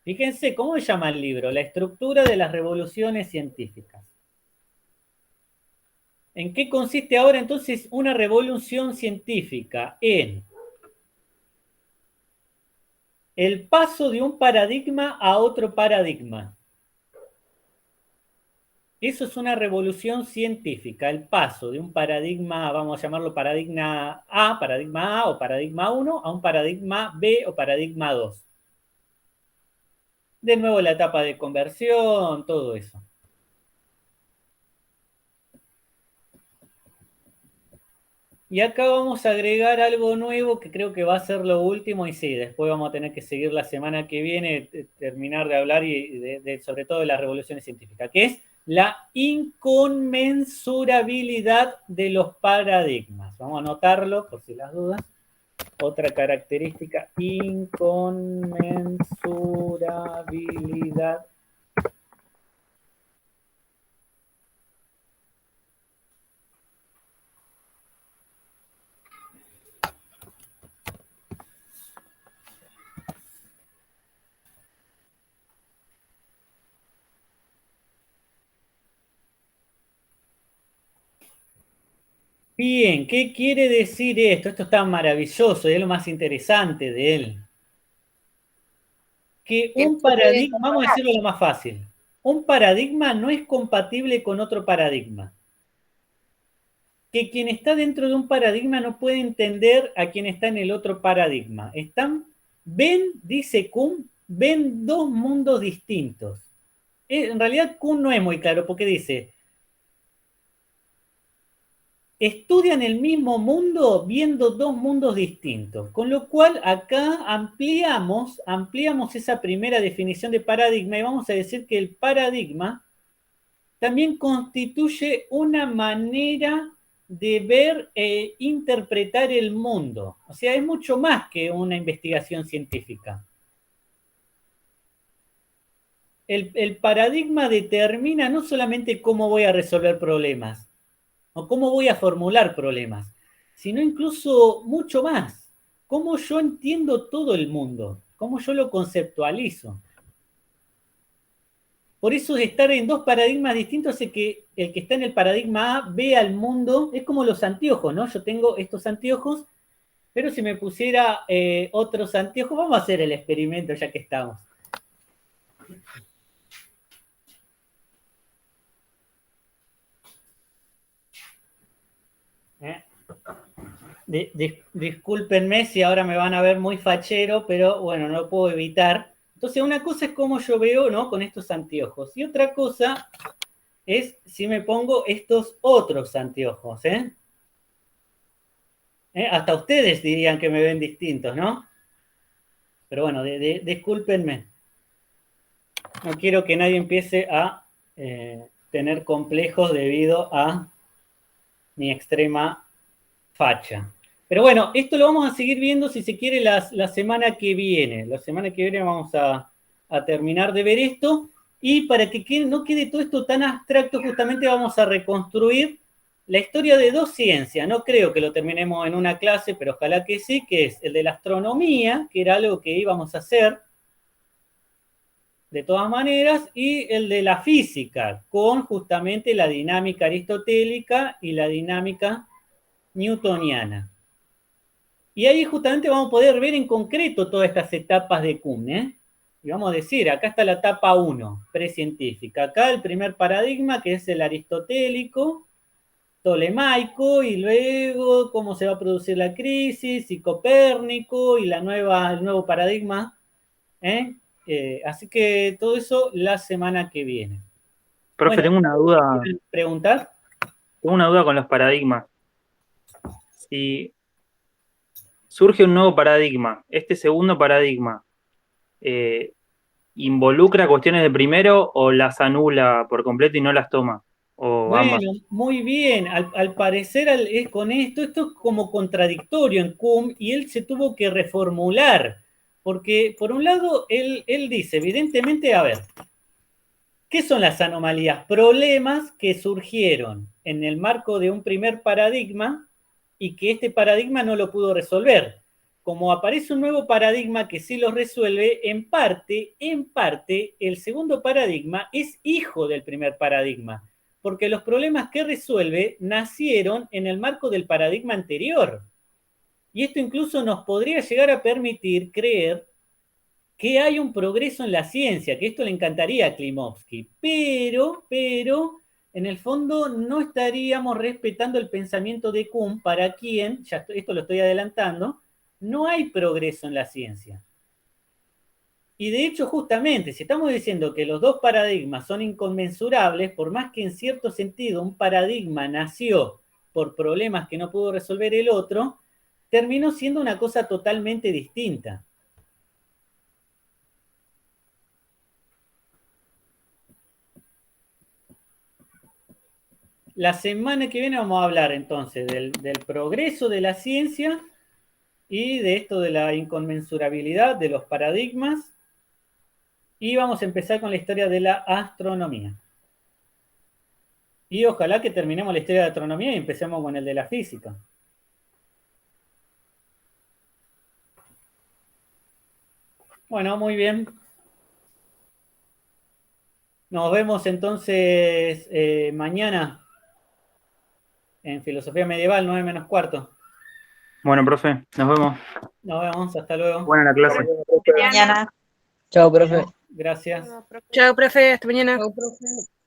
Speaker 1: Fíjense, ¿cómo se llama el libro? La estructura de las revoluciones científicas. ¿En qué consiste ahora entonces una revolución científica? En el paso de un paradigma a otro paradigma. Eso es una revolución científica, el paso de un paradigma, vamos a llamarlo paradigma A o paradigma 1, a un paradigma B o paradigma 2. De nuevo la etapa de conversión, todo eso. Y acá vamos a agregar algo nuevo que creo que va a ser lo último y sí, después vamos a tener que seguir la semana que viene, terminar de hablar sobre todo de las revoluciones científicas, que es la inconmensurabilidad de los paradigmas. Vamos a anotarlo por si las dudas. Otra característica, inconmensurabilidad. Bien, ¿qué quiere decir esto? Esto está maravilloso y es lo más interesante de él. Que un paradigma, vamos a decirlo lo más fácil, un paradigma no es compatible con otro paradigma. Que quien está dentro de un paradigma no puede entender a quien está en el otro paradigma. Dice Kuhn, ven dos mundos distintos. En realidad Kuhn no es muy claro porque dice, estudian el mismo mundo viendo dos mundos distintos, con lo cual acá ampliamos esa primera definición de paradigma y vamos a decir que el paradigma también constituye una manera de ver e interpretar el mundo. O sea, es mucho más que una investigación científica. El paradigma determina no solamente cómo voy a resolver problemas, o cómo voy a formular problemas, sino incluso mucho más, cómo yo entiendo todo el mundo, cómo yo lo conceptualizo. Por eso estar en dos paradigmas distintos hace que el que está en el paradigma A vea el mundo, es como los anteojos, ¿no? Yo tengo estos anteojos, pero si me pusiera otros anteojos, vamos a hacer el experimento ya que estamos. Discúlpenme si ahora me van a ver muy fachero, pero bueno, no lo puedo evitar. Entonces, una cosa es cómo yo veo, ¿no? Con estos anteojos. Y otra cosa es si me pongo estos otros anteojos, ¿eh? Hasta ustedes dirían que me ven distintos, ¿no? Pero bueno, discúlpenme. No quiero que nadie empiece a tener complejos debido a mi extrema facha. Pero bueno, esto lo vamos a seguir viendo, si se quiere, la semana que viene. La semana que viene vamos a terminar de ver esto. Y para que no quede todo esto tan abstracto, justamente vamos a reconstruir la historia de dos ciencias. No creo que lo terminemos en una clase, pero ojalá que sí, que es el de la astronomía, que era algo que íbamos a hacer de todas maneras, y el de la física, con justamente la dinámica aristotélica y la dinámica newtoniana. Y ahí justamente vamos a poder ver en concreto todas estas etapas de Kuhn, ¿eh? Y vamos a decir, acá está la etapa 1, precientífica. Acá el primer paradigma, que es el aristotélico, tolemaico, y luego cómo se va a producir la crisis, y Copérnico, y el nuevo paradigma. Así que todo eso la semana que viene.
Speaker 9: Profe,
Speaker 1: Bueno,
Speaker 9: tengo una duda.
Speaker 1: ¿quieren preguntar?
Speaker 9: Tengo una duda con los paradigmas. Si surge un nuevo paradigma, este segundo paradigma, ¿involucra cuestiones de primero o las anula por completo y no las toma? ¿O
Speaker 1: Bueno,
Speaker 9: ambas?
Speaker 1: muy bien. Al parecer es con esto es como contradictorio en Kuhn y él se tuvo que reformular. Porque, por un lado, él dice, evidentemente, a ver, ¿qué son las anomalías? Problemas que surgieron en el marco de un primer paradigma y que este paradigma no lo pudo resolver. Como aparece un nuevo paradigma que sí lo resuelve, en parte, el segundo paradigma es hijo del primer paradigma, porque los problemas que resuelve nacieron en el marco del paradigma anterior. Y esto incluso nos podría llegar a permitir creer que hay un progreso en la ciencia, que esto le encantaría a Klimovsky, pero, en el fondo no estaríamos respetando el pensamiento de Kuhn, para quien, ya esto lo estoy adelantando, no hay progreso en la ciencia. Y de hecho, justamente, si estamos diciendo que los dos paradigmas son inconmensurables, por más que en cierto sentido un paradigma nació por problemas que no pudo resolver el otro, terminó siendo una cosa totalmente distinta. La semana que viene vamos a hablar entonces del progreso de la ciencia y de esto de la inconmensurabilidad de los paradigmas. Y vamos a empezar con la historia de la astronomía. Y ojalá que terminemos la historia de la astronomía y empecemos con el de la física. Bueno, muy bien. Nos vemos entonces mañana en Filosofía Medieval, 9 menos cuarto.
Speaker 9: Bueno, profe, nos vemos.
Speaker 1: Nos vemos, hasta luego.
Speaker 9: Buena la clase.
Speaker 2: Mañana.
Speaker 8: Chao, profe.
Speaker 1: Gracias.
Speaker 7: Chao, profe, hasta mañana.
Speaker 2: Chau, profe.